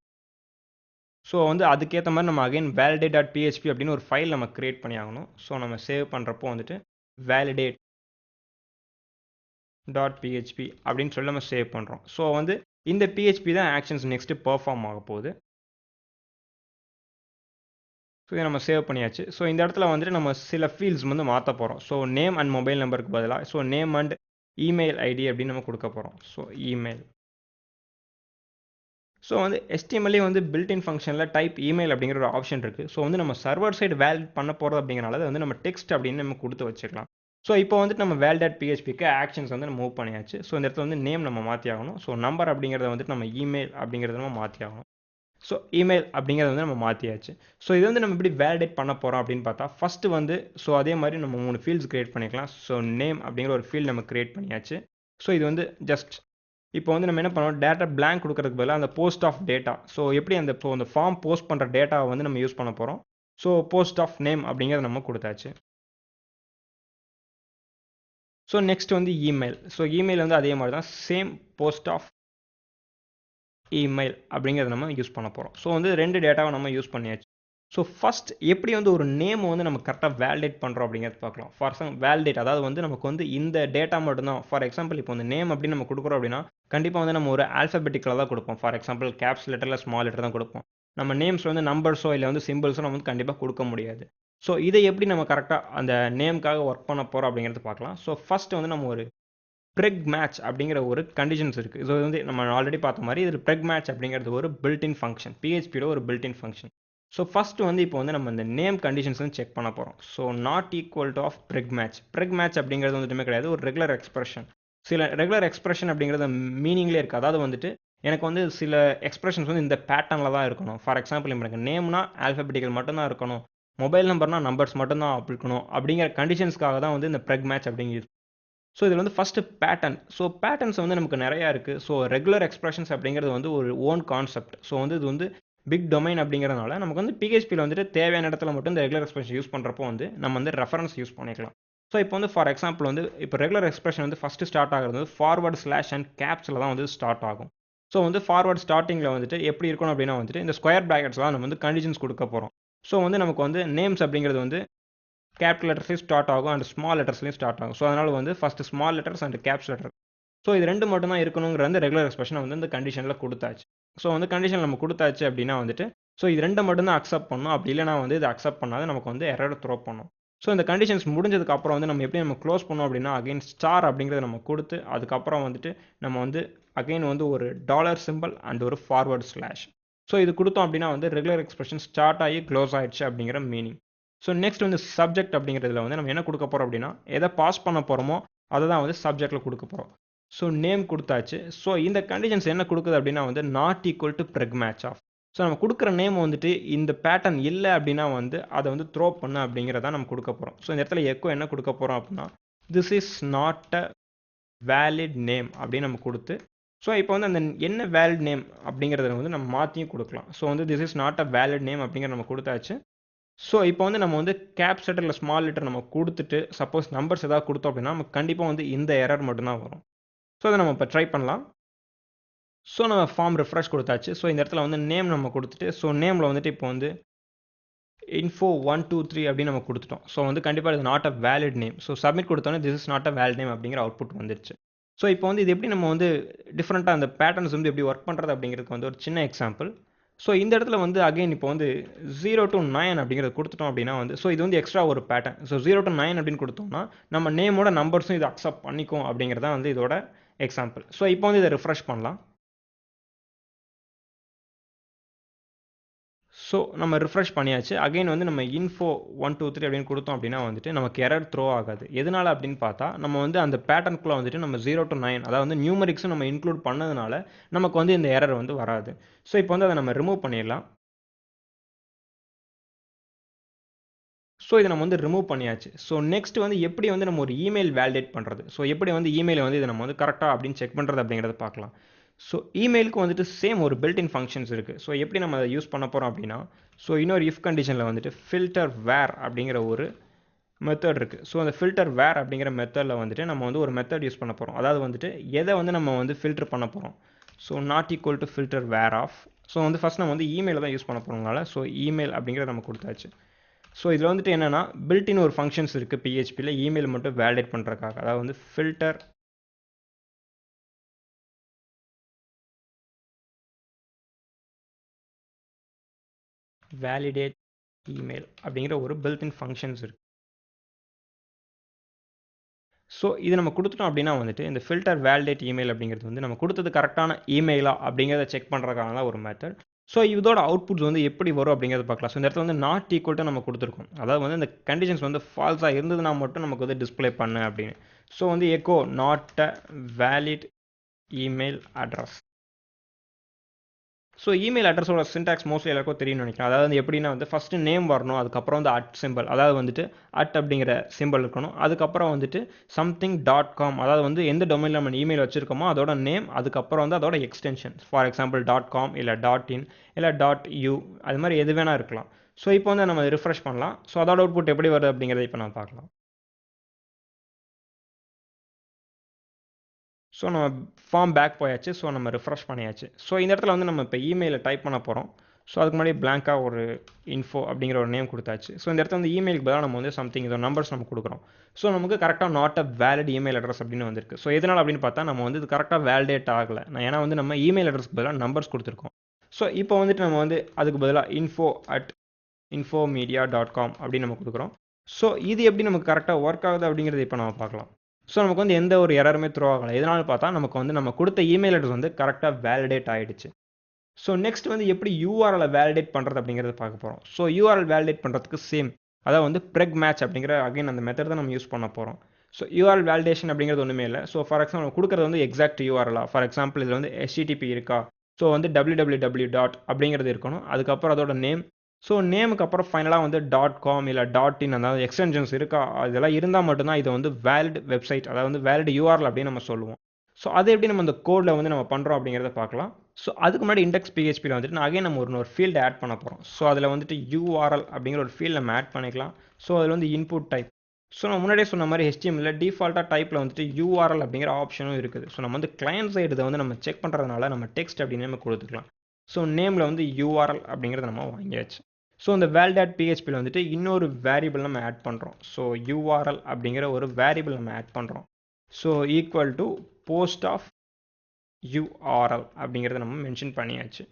ஸோ வந்து அதுக்கேத்த மாரி நம்ம அகைன் validate.php அப்படின்னு ஒரு ஃபைல் நம்ம கிரியேட் பண்ணி ஆகணும். ஸோ நம்ம சேவ் பண்றப்போ வந்துட்டு validate.php அப்படின்னு சொல்லி நம்ம சேவ் பண்றோம். ஸோ வந்து இந்த PHP தான் ஆக்ஷன்ஸ் நெக்ஸ்ட் பெர்ஃபார்ம் ஆக போகுது. ஸோ இதை நம்ம சேவ் பண்ணியாச்சு. ஸோ இந்த இடத்துல வந்துட்டு நம்ம சில ஃபீல்ட்ஸ் வந்து மாற்ற போகிறோம். ஸோ நேம் அண்ட் மொபைல் நம்பருக்கு பதிலாக so name and email ID அப்படின்னு நம்ம கொடுக்க போகிறோம். So email. ஸோ வந்து HTML வந்து பில்ட்-இன் ஃபங்க்ஷனில் டைப் இமெயில் அப்படிங்கிற ஒரு ஆப்ஷன் இருக்குது. ஸோ வந்து நம்ம சர்வர் சைடு வேலிட் பண்ண போகிறது அப்படிங்கிறனால அதை வந்து நம்ம டெக்ஸ்ட் அப்படின்னு நம்ம கொடுத்து வச்சுக்கலாம். ஸோ இப்போ வந்துட்டு நம்ம validate.phpக்கு ஆக்ஷன்ஸ் வந்து நம்ம மூவ் பண்ணியாச்சு. ஸோ இந்த இடத்துல வந்து நேம் நம்ம மாற்றி ஆகணும். ஸோ நம்பர் அப்படிங்கிறத வந்துட்டு நம்ம இமெயில் அப்படிங்கிறத நம்ம மாற்றி ஆகணும். ஸோ இமெயில் அப்படிங்கிறத வந்து நம்ம மாற்றியாச்சு. ஸோ இது வந்து நம்ம எப்படி வேலிடேட் பண்ண போகிறோம் அப்படின்னு பார்த்தா ஃபஸ்ட்டு வந்து ஸோ அதே மாதிரி நம்ம 3 ஃபீல்ட்ஸ் கிரியேட் பண்ணிக்கலாம். ஸோ நேம் அப்படிங்கிற ஒரு ஃபீல்டு நம்ம கிரியேட் பண்ணியாச்சு. ஸோ இது வந்து ஜஸ்ட் இப்போ வந்து நம்ம என்ன பண்ணுவோம், டேட்டா blank கொடுக்கறதுக்கு பதிலாக அந்த போஸ்ட் ஆஃப் டேட்டா ஸோ எப்படி அந்த இப்போ அந்த ஃபார்ம் போஸ்ட் பண்ணுற டேட்டாவை வந்து நம்ம யூஸ் பண்ண போகிறோம். ஸோ போஸ்ட் ஆஃப் நேம் அப்படிங்கிறத நம்ம கொடுத்தாச்சு. ஸோ நெக்ஸ்ட் வந்து இமெயில். ஸோ இமெயில் வந்து அதே மாதிரி தான் சேம் போஸ்ட் ஆஃப் இமெயில் அப்படிங்கிறத நம்ம யூஸ் பண்ண போகிறோம். ஸோ வந்து 2 டேட்டாவை நம்ம யூஸ் பண்ணியாச்சு. ஸோ ஃபஸ்ட் எப்படி வந்து ஒரு நேம் வந்து நம்ம கரெக்டாக வேலிடேட் பண்ணுறோம் அப்படிங்கிறது பார்க்கலாம். ஃபார் எக்ஸாம்பிள் வேலிடேட் அதாவது வந்து நமக்கு வந்து இந்த டேட்டா மட்டும்தான். ஃபார் எக்ஸாம்பிள் இப்போ வந்து நேம் அப்படின்னு நம்ம கொடுக்குறோம் அப்படின்னா கண்டிப்பாக வந்து நம்ம ஒரு ஆல்ஃபபெட்டிக்கலாக தான் கொடுப்போம். ஃபார் எக்ஸாம்பிள் கேப்ஸ் லெட்டரில் ஸ்மால் லெட்டர் தான் கொடுப்போம். நம்ம நேம்ஸ் வந்து நம்பர்ஸோ இல்லை வந்து சிம்பிள்ஸோ நம்ம வந்து கண்டிப்பாக கொடுக்க முடியாது. ஸோ இதை எப்படி நம்ம கரெக்டாக அந்த நேமுக்காக ஒர்க் பண்ண போகிறோம் அப்படிங்கிறது பார்க்கலாம். ஸோ ஃபஸ்ட்டு வந்து நம்ம ஒரு preg match அப்படிங்கிற ஒரு கண்டிஷன்ஸ் இருக்குது. இது வந்து நம்ம ஆல்ரெடி பார்த்த மாதிரி இது preg match அப்படிங்கிறது ஒரு பில்ட்-இன் ஃபங்க்ஷன். பிஹெச்பியோட ஒரு பில்ட்-இன் ஃபங்க்ஷன். ஸோ ஃபஸ்ட் வந்து இப்போ வந்து நம்ம இந்த நேம் கண்டிஷன்ஸ் வந்து செக் பண்ண போகிறோம். So not equal to of preg match. preg match அப்படிங்கிறது வந்துட்டுமே கிடையாது, ஒரு ரெகுலர் எக்ஸ்பிரஷன். சில ரெகுலர் எக்ஸ்பிரஷன் அப்படிங்கிறது மீனிங்லேயே இருக்குது. அதாவது வந்துட்டு எனக்கு வந்து சில எக்ஸ்பிரஷன்ஸ் வந்து இந்த பேட்டர்னில் தான் இருக்கணும். ஃபார் எக்ஸாம்பிள் இப்போ எனக்கு நேம்னா ஆல்ஃபபெட்டிக்கல் மட்டும்தான் இருக்கணும், மொபைல் நம்பர்னா நம்பர்ஸ் மட்டும்தான் இருக்கணும் அப்படிங்கிற கண்டிஷன்ஸ்க்காக தான் வந்து இந்த preg match அப்படிங்கிறது. ஸோ இதில் வந்து ஃபஸ்ட்டு பேட்டர்ன். ஸோ பேட்டர்ன்ஸ் வந்து நமக்கு நிறையா இருக்குது. ஸோ ரெகுலர் எக்ஸ்பிரஷன்ஸ் அப்படிங்கிறது வந்து ஒரு ஓன் கான்செப்ட். ஸோ வந்து இது வந்து பிக் டொமைன் அப்படிங்கிறதுனால நமக்கு வந்து பிஹெச்பியில் வந்துட்டு தேவையான இடத்துல மட்டும் இந்த ரெகுலர் எக்ஸ்பிரஷன் யூஸ் பண்ணுறப்போ வந்து நம்ம வந்து ரெஃபரன்ஸ் யூஸ் பண்ணிக்கலாம். ஸோ இப்போ வந்து ஃபார் எக்ஸாம்பிள் வந்து இப்போ ரெகுலர் எக்ஸ்பிரஷன் வந்து ஃபஸ்ட்டு ஸ்டார்ட் ஆகிறது வந்து ஃபார்வர்ட் ஸ்லாஷ் அண்ட் கேப்ஸில் தான் வந்து ஸ்டார்ட் ஆகும். ஸோ வந்து ஃபார்வர்ட் ஸ்டார்டிங்கில் வந்துட்டு எப்படி இருக்கணும் அப்படின்னா வந்துட்டு இந்த ஸ்கொயர் ப்ராக்கெட்ஸ்லாம் நம்ம வந்து கண்டிஷன்ஸ் கொடுக்க போகிறோம். ஸோ வந்து நமக்கு வந்து நேம்ஸ் அப்படிங்கிறது வந்து கேபிட்டல் லெட்டர்ஸ்லையும் ஸ்டார்ட் ஆகும் அண்ட் ஸ்மால் லெட்டர்ஸ்லையும் ஸ்டார்ட் ஆகும். ஸோ அதனால் வந்து first small letters and caps letter. So இது 2 மட்டும் தான் இருக்கணுங்கிற வந்து ரெகுலர் எக்ஸ்பிரஷனை வந்து இந்த கண்டிஷனில் கொடுத்தாச்சு. ஸோ வந்து கண்டிஷன் நம்ம கொடுத்தாச்சு அப்படின்னா வந்துட்டு ஸோ இது 2 மட்டும் தான் அக்செப்ட் பண்ணணும். அப்படி இல்லைனா வந்து இது அக்செப்ட் பண்ணாத நமக்கு வந்து எரர் த்ரோ பண்ணும். ஸோ இந்த கண்டிஷன்ஸ் முடிஞ்சதுக்கு அப்புறம் வந்து நம்ம எப்படி நம்ம க்ளோஸ் பண்ணோம் அப்படின்னா அகைன் ஸ்டார் அப்படிங்கிறத நம்ம கொடுத்து அதுக்கப்புறம் வந்துட்டு நம்ம வந்து அகைன் வந்து ஒரு டாலர் சிம்பிள் அண்ட் ஒரு ஃபார்வர்ட் ஸ்லாஷ். ஸோ இது கொடுத்தோம் அப்படின்னா வந்து ரெகுலர் எக்ஸ்பிரஷன் ஸ்டார்ட் ஆகி க்ளோஸ் ஆயிடுச்சு அப்படிங்கிற மீனிங். ஸோ நெக்ஸ்ட் வந்து சப்ஜெக்ட் அப்படிங்கிறதுல வந்து நம்ம என்ன கொடுக்க போகிறோம் அப்படின்னா எதை பாஸ் பண்ண போகிறோமோ அதை தான் வந்து சப்ஜெக்டில் கொடுக்க போகிறோம். ஸோ நேம் கொடுத்தாச்சு. ஸோ இந்த கண்டிஷன்ஸ் என்ன கொடுக்குது அப்படின்னா வந்து not equal to preg match of. So நம்ம கொடுக்குற நேம் வந்துட்டு இந்த பேட்டர்ன் இல்லை அப்படின்னா வந்து அதை வந்து த்ரோ பண்ணு அப்படிங்கிறத நம்ம கொடுக்க போகிறோம். ஸோ இந்த இடத்துல எக்கோ என்ன கொடுக்க போகிறோம் அப்படின்னா this is not a valid name அப்படின்னு நம்ம கொடுத்து ஸோ இப்போ வந்து அந்த என்ன வேலிட் நேம் அப்படிங்கிறத வந்து நம்ம மாற்றியும் கொடுக்கலாம். ஸோ வந்து this is not a valid name அப்படிங்கிற நம்ம கொடுத்தாச்சு. ஸோ இப்போ வந்து நம்ம வந்து கேப்ஸ் லெட்டர் இல்லை ஸ்மால் லெட்டர் நம்ம கொடுத்துட்டு சப்போஸ் நம்பர்ஸ் ஏதாவது கொடுத்தோம் அப்படின்னா நமக்கு கண்டிப்பாக வந்து இந்த எரர் மட்டும்தான் வரும். ஸோ அதை நம்ம இப்போ ட்ரை பண்ணலாம். ஸோ நம்ம ஃபார்ம் ரிஃப்ரெஷ் கொடுத்தாச்சு. ஸோ இந்த இடத்துல வந்து நேம் நம்ம கொடுத்துட்டு ஸோ நேமில் வந்துட்டு இப்போ வந்து info123 அப்படின்னு நம்ம கொடுத்துட்டோம். ஸோ வந்து கண்டிப்பாக இது not a valid name. So submit கொடுத்தோன்னே this is not a valid name அப்படிங்கிற அவுட்புட் வந்துருச்சு. ஸோ இப்போ வந்து இது எப்படி நம்ம வந்து டிஃப்ரெண்ட்டாக அந்த பேட்டர்ன்ஸ் வந்து எப்படி ஒர்க் பண்ணுறது அப்படிங்கிறதுக்கு வந்து ஒரு சின்ன எக்ஸாம்பிள். ஸோ இந்த இடத்துல வந்து அகைன் இப்போ வந்து 0 to 9 அப்படிங்கிறத கொடுத்துட்டோம் அப்படின்னா வந்து ஸோ இது வந்து எக்ஸ்ட்ரா ஒரு பேட்டர்ன். ஸோ 0 to 9 அப்படின்னு கொடுத்தோம்னா நம்ம நேமோட நம்பர்ஸும் இது அக்செப்ட் பண்ணிக்கும் அப்படிங்கிறதா வந்து இதோட எக்ஸாம்பிள். ஸோ இப்போ வந்து இதை ரிஃப்ரெஷ் பண்ணலாம். ஸோ நம்ம ரிஃப்ரெஷ் பண்ணியாச்சு. அகைன் வந்து நம்ம info123 அப்படின்னு கொடுத்தோம் அப்படின்னா வந்துட்டு நமக்கு எரர் த்ரோ ஆகாது. எதனால அப்படின்னு பார்த்தா நம்ம வந்து அந்த பேட்டர்னுக்குள்ளே வந்துட்டு நம்ம 0 to 9 அதாவது வந்து நியூமரிக்ஸும் நம்ம இன்க்ளூட் பண்ணதுனால நமக்கு வந்து இந்த எரர் வந்து வராது. ஸோ இப்போ வந்து அதை நம்ம ரிமூவ் பண்ணிடலாம். ஸோ இதை நம்ம வந்து ரிமூவ் பண்ணியாச்சு. ஸோ நெக்ஸ்ட் வந்து எப்படி வந்து நம்ம ஒரு இமெயில் வேலிடேட் பண்ணுறது, ஸோ எப்படி வந்து இமெயில் வந்து இதை நம்ம வந்து கரெக்டாக அப்படின்னு செக் பண்ணுறது அப்படிங்கிறத பார்க்கலாம். ஸோ இமெயிலுக்கு வந்துட்டு சேம் ஒரு பில்ட்-இன் ஃபங்க்ஷன்ஸ் இருக்குது. ஸோ எப்படி நம்ம அதை யூஸ் பண்ண போகிறோம் அப்படின்னா ஸோ இன்னொரு இஃப் கண்டிஷனில் வந்துட்டு ஃபில்டர் வேர் அப்படிங்கிற ஒரு மெத்தட் இருக்குது. ஸோ அந்த ஃபில்டர் வேர் அப்படிங்கிற மெத்தடில் வந்துட்டு நம்ம வந்து ஒரு மெத்தட் யூஸ் பண்ண போகிறோம். அதாவது வந்துட்டு எதை வந்து நம்ம வந்து ஃபில்டர் பண்ண போகிறோம். So not equal to filter var of. So வந்து ஃபஸ்ட் நம்ம வந்து இமெயில் தான் யூஸ் பண்ண போகிறோம்னால ஸோ இமெயில் அப்படிங்கிறத நம்ம கொடுத்தாச்சு. ஸோ இதில் வந்துட்டு என்னென்னா பில்ட்-இன் ஒரு ஃபங்க்ஷன்ஸ் இருக்குது பிஹெச்பியில் இமெயில் மட்டும் வேலிடேட் பண்ணுறதுக்காக. அதாவது வந்து ஃபில்டர் வேலிடேட் இமெயில் அப்படிங்கிற ஒரு பில்ட் இன் ஃபங்க்ஷன்ஸ் இருக்குது. ஸோ இது நம்ம கொடுத்துட்டோம் அப்படின்னா வந்துட்டு இந்த ஃபில்டர் வேலிடேட் இமெயில் அப்படிங்கிறது வந்து நம்ம கொடுத்தது கரெக்டான இமெயிலா அப்படிங்கிறத செக் பண்ணுறதுக்கான தான் ஒரு மெத்தட். ஸோ இதோட அவுட்புட்ஸ் வந்து எப்படி வரும் அப்படிங்கிறத பார்க்கலாம். ஸோ இந்த இடத்துல வந்து நாட் ஈக்குவல் டு நம்ம கொடுத்துருக்கோம். அதாவது வந்து இந்த கண்டிஷன்ஸ் வந்து ஃபால்ஸாக இருந்ததுன்னா மட்டும் நமக்கு வந்து டிஸ்பிளே பண்ணு அப்படின்னு. ஸோ வந்து echo not a valid email address. So email அட்ரஸோட சின்டாக்ஸ் மோஸ்ட்லி எல்லாருக்கும் தெரியும்னு நினைக்கிறேன். அதாவது வந்து எப்படின்னா வந்து ஃபஸ்ட்டு நேம் வரணும், அதுக்கப்புறம் வந்து அட் சிம்பிள், அதாவது வந்துட்டு அட் அப்படிங்கிற சிம்பிள் இருக்கணும், அதுக்கப்புறம் வந்துட்டு சம்திங் டாட் காம், அதாவது வந்து எந்த டொமைனில் நம்ம இமெயில் வச்சுருக்கோமோ அதோட நேம், அதுக்கப்புறம் வந்து அதோட extension, for example dot com இல்லை டாட் இன் இல்லை டாட் யூ, அது மாதிரி எது வேணால் இருக்கலாம். ஸோ இப்போ வந்து நம்ம ரிஃப்ரெஷ் பண்ணலாம். ஸோ அதோட அவுட்புட் எப்படி வருது அப்படிங்கிறத இப்போ நம்ம பார்க்கலாம். ஸோ நம்ம ஃபார்ம் பேக் போயாச்சு. ஸோ நம்ம ரிஃப்ரெஷ் பண்ணியாச்சு. ஸோ இந்த இடத்துல வந்து நம்ம இப்போ இமெயிலை டைப் பண்ண போகிறோம். ஸோ அதுக்கு முன்னாடி பிளாங்காக ஒரு இன்ஃபோ அப்படிங்கிற ஒரு நேம் கொடுத்தாச்சு. ஸோ இந்த இடத்துல வந்து இமெயிலுக்கு பதிலாக நம்ம வந்து சம்திங் இதோ நம்பர்ஸ் நம்ம கொடுக்குறோம். ஸோ நமக்கு கரெக்டாக not a valid email address அப்படின்னு வந்திருக்கு. ஸோ எதனால் அப்படின்னு பார்த்தா நம்ம வந்து இது கரெக்டாக வேலிடேட் ஆகலை. ஏன்னா வந்து நம்ம இமெயில் அட்ரஸ்க்கு பதிலாக நம்பர்ஸ் கொடுத்துருக்கோம். ஸோ இப்போ வந்துட்டு நம்ம வந்து அதுக்கு பதிலாக info@infomedia.com அப்படின்னு நம்ம கொடுக்குறோம். ஸோ இது எப்படி நமக்கு கரெக்டாக ஒர்க் ஆகுது அப்படிங்கிறத இப்போ நம்ம பார்க்கலாம். ஸோ நமக்கு வந்து எந்த ஒரு எரருமே த்ரோ ஆகலை. எதனால பார்த்தா நமக்கு வந்து நம்ம கொடுத்த இமெயில் அட்ரஸ் வந்து கரெக்டாக வேலிடேட் ஆகிடுச்சு. ஸோ நெக்ஸ்ட் வந்து எப்படி யூஆர்எல் வேலிடேட் பண்ணுறது அப்படிங்கிறத பார்க்க போகிறோம். ஸோ யூஆர்எல் வேலிடேட் பண்ணுறதுக்கு சேம், அதாவது வந்து ப்ரெக் மேட்ச் அப்படிங்கிற அகைன் அந்த மெத்தட் தான் நம்ம யூஸ் பண்ண போகிறோம். ஸோ யூஆர்எல் வேலிடேஷன் அப்படிங்கிறது ஒன்றுமே இல்லை. ஸோ ஃபார் எக்ஸாம்பிள் கொடுக்குறது வந்து எக்ஸாக்ட் யூஆர்எலா, ஃபார் எக்ஸாம்பிள் இதில் வந்து HTTP இருக்கா, ஸோ வந்து www டாட் அப்படிங்கிறது இருக்கணும், அதுக்கப்புறம் அதோட நேம், ஸோ நேமுக்கு அப்புறம் ஃபைனலாக வந்து டாட் காம் இல்லை டாட் இன், அதாவது எக்ஸ்டென்ஷன்ஸ் இருக்கா, இதெல்லாம் இருந்தால் மட்டும்தான் இது வந்து வேலிட் வெப்சைட், அதாவது வந்து வேலிட் யூஆர்எல் அப்படின்னு நம்ம சொல்லுவோம். ஸோ அதை எப்படி நம்ம இந்த கோடில் வந்து நம்ம பண்ணுறோம் அப்படிங்கிறத பார்க்கலாம். ஸோ அதுக்கு முன்னாடி இண்டெக்ஸ் PHPயில் வந்துட்டு நான் அகைன் நம்ம ஒரு ஃபீல்டு ஆட் பண்ண போகிறோம். ஸோ அதில் வந்துட்டு URL அப்படிங்கிற ஒரு ஃபீல்டு நம்ம ஆட் பண்ணிக்கலாம். ஸோ அதில் வந்து இன்புட் டைப், ஸோ நான் முன்னாடியே சொன்ன மாதிரி HTML டிஃபால்ட்டாக டைப்பில் வந்துட்டு URL அப்படிங்கிற ஆப்ஷனும் இருக்குது. ஸோ நம்ம வந்து கிளையன்ட் சைடு இதை வந்து நம்ம செக் பண்ணுறதுனால நம்ம டெக்ஸ்ட் அப்படின்னு நம்ம கொடுத்துக்கலாம். ஸோ நேமில் வந்து URL அப்படிங்கிறத நம்ம வாங்கியாச்சு. ஸோ இந்த val.phpயில் வந்துட்டு இன்னொரு வேரியபிள் நம்ம ஆட் பண்ணுறோம். ஸோ URL அப்படிங்கிற ஒரு வேரியபிள் நம்ம ஆட் பண்ணுறோம். So equal to post of URL அப்படிங்கிறத நம்ம மென்ஷன் பண்ணியாச்சு.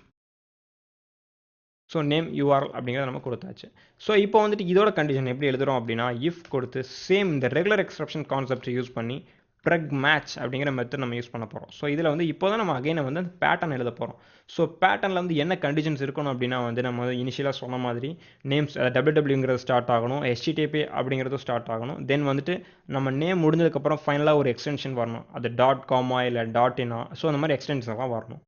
ஸோ நேம் URL அப்படிங்கிறத நம்ம கொடுத்தாச்சு. ஸோ இப்போ வந்துட்டு இதோட கண்டிஷன் எப்படி எழுதுகிறோம் அப்படின்னா இஃப் கொடுத்து சேம் இந்த ரெகுலர் எக்ஸ்பிரஷன் கான்செப்ட் யூஸ் பண்ணி ப்ரெக் மேட்ச் அப்படிங்கிற மெத்தட் நம்ம யூஸ் பண்ண போகிறோம். ஸோ இதில் வந்து இப்போ தான் நம்ம அகைனை வந்து அந்த பேட்டர்ன் எழுத போகிறோம். ஸோ பேட்டர்னில் வந்து என்ன கண்டிஷன்ஸ் இருக்கணும் அப்படின்னா வந்து நம்ம வந்து இனிஷியலாக சொன்ன மாதிரி நேம்ஸ் wwwங்கிறது ஸ்டார்ட் ஆகணும், HTTP அப்படிங்கிறதும் ஸ்டார்ட் ஆகணும், தென் வந்துட்டு நம்ம நேம் முடிஞ்சதுக்கப்புறம் ஃபைனலாக ஒரு எக்ஸ்டென்ஷன் வரணும், அது டாட் காமா இல்லை டாட் இனா, ஸோ அந்த மாதிரி எக்ஸ்டென்ஷன்லாம் வரணும்.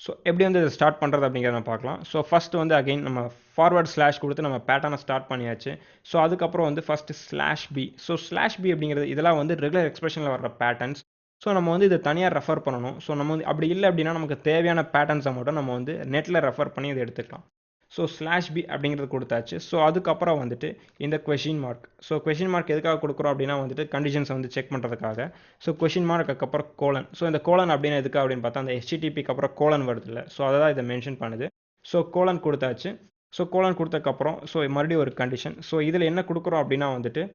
ஸோ எப்படி வந்து இதை ஸ்டார்ட் பண்ணுறது அப்படிங்கிறத நம்ம பார்க்கலாம். ஸோ ஃபஸ்ட்டு வந்து அகைன் நம்ம ஃபார்வர்ட் ஸ்லாஷ் கொடுத்து நம்ம பேட்டர்னை ஸ்டார்ட் பண்ணியாச்சு. ஸோ அதுக்கப்புறம் வந்து ஃபஸ்ட்டு /b. ஸோ /b அப்படிங்கிறது இதெல்லாம் வந்து ரெகுலர் எக்ஸ்பிரஷனில் வர பேட்டர்ன்ஸ். ஸோ நம்ம வந்து இதை தனியாக ரெஃபர் பண்ணணும். ஸோ நம்ம வந்து அப்படி இல்லை அப்படின்னா நமக்கு தேவையான பேட்டர்ன்ஸை மட்டும் நம்ம வந்து நெட்டில் ரெஃபர் பண்ணி இதை எடுத்துக்கலாம். ஸோ /b அப்படிங்கிறது கொடுத்தாச்சு. ஸோ அதுக்கப்புறம் வந்துட்டு இந்த question mark. So question mark எதுக்காக கொடுக்குறோம் அப்படின்னா வந்துட்டு கண்டிஷன்ஸை வந்து செக் பண்ணுறதுக்காக. ஸோ கொஷின் மார்க் அதுக்கப்புறம் கோலன். ஸோ இந்த கோலன் அப்படின்னு எதுக்கு அப்படின்னு பார்த்தா அந்த HTTPக்கு அப்புறம் கோலன் வருது இல்லை, ஸோ அதை தான் இதை மென்ஷன் பண்ணுது. ஸோ கோலன் கொடுத்தாச்சு. ஸோ கோலன் கொடுத்ததுக்கப்புறம் ஸோ மறுபடியும் ஒரு கண்டிஷன். ஸோ இதில் என்ன கொடுக்குறோம் அப்படின்னா வந்துட்டு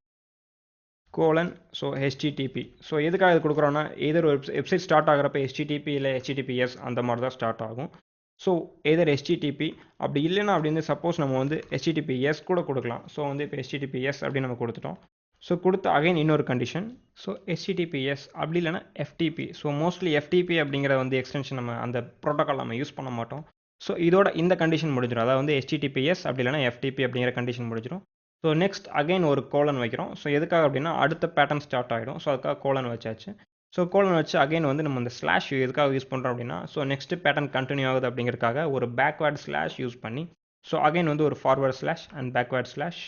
கோலன், ஸோ HTTP. ஸோ எதுக்காக இது கொடுக்குறோன்னா எதர் ஒரு வெப்சைட் ஸ்டார்ட் ஆகிறப்ப HTTP இல்லை HTTPS அந்த மாதிரி தான் ஸ்டார்ட் ஆகும். ஸோ எதர் HTTP அப்படி இல்லைன்னா அப்படின்னு சப்போஸ் நம்ம வந்து HTTPS கூட கொடுக்கலாம். ஸோ வந்து இப்போ HTTPS அப்படின்னு நம்ம கொடுத்துட்டோம். ஸோ கொடுத்து அகைன் இன்னொரு கண்டிஷன். ஸோ HTTPS அப்படி இல்லைனா FTP. ஸோ மோஸ்ட்லி FTP அப்படிங்கிற வந்து எக்ஸ்டென்ஷன் நம்ம அந்த ப்ரோட்டோக்கால் நம்ம யூஸ் பண்ண மாட்டோம். ஸோ இதோட இந்த கண்டிஷன் முடிஞ்சிடும், அதாவது வந்து HTTPS அப்படி இல்லைனா FTP அப்படிங்கிற கண்டிஷன் முடிஞ்சிடும். ஸோ நெக்ஸ்ட் அகைன் ஒரு கோலன் வைக்கிறோம். ஸோ எதுக்காக அப்படின்னா அடுத்த பேட்டர்ன் ஸ்டார்ட் ஆகிடும். ஸோ அதுக்காக கோலன் வச்சாச்சு. ஸோ கோலன் வச்சு அகைன் வந்து நம்ம இந்த ஸ்லாஷ் எதுக்காக யூஸ் பண்ணுறோம் அப்படின்னா ஸோ நெக்ஸ்ட் பேட்டர்ன் கண்டினியூ ஆகுது அப்படிங்கிறதுக்காக ஒரு பேக்வேர்ட் ஸ்லாஷ் யூஸ் பண்ணி ஸோ அகைன் வந்து ஒரு forward slash and backward slash.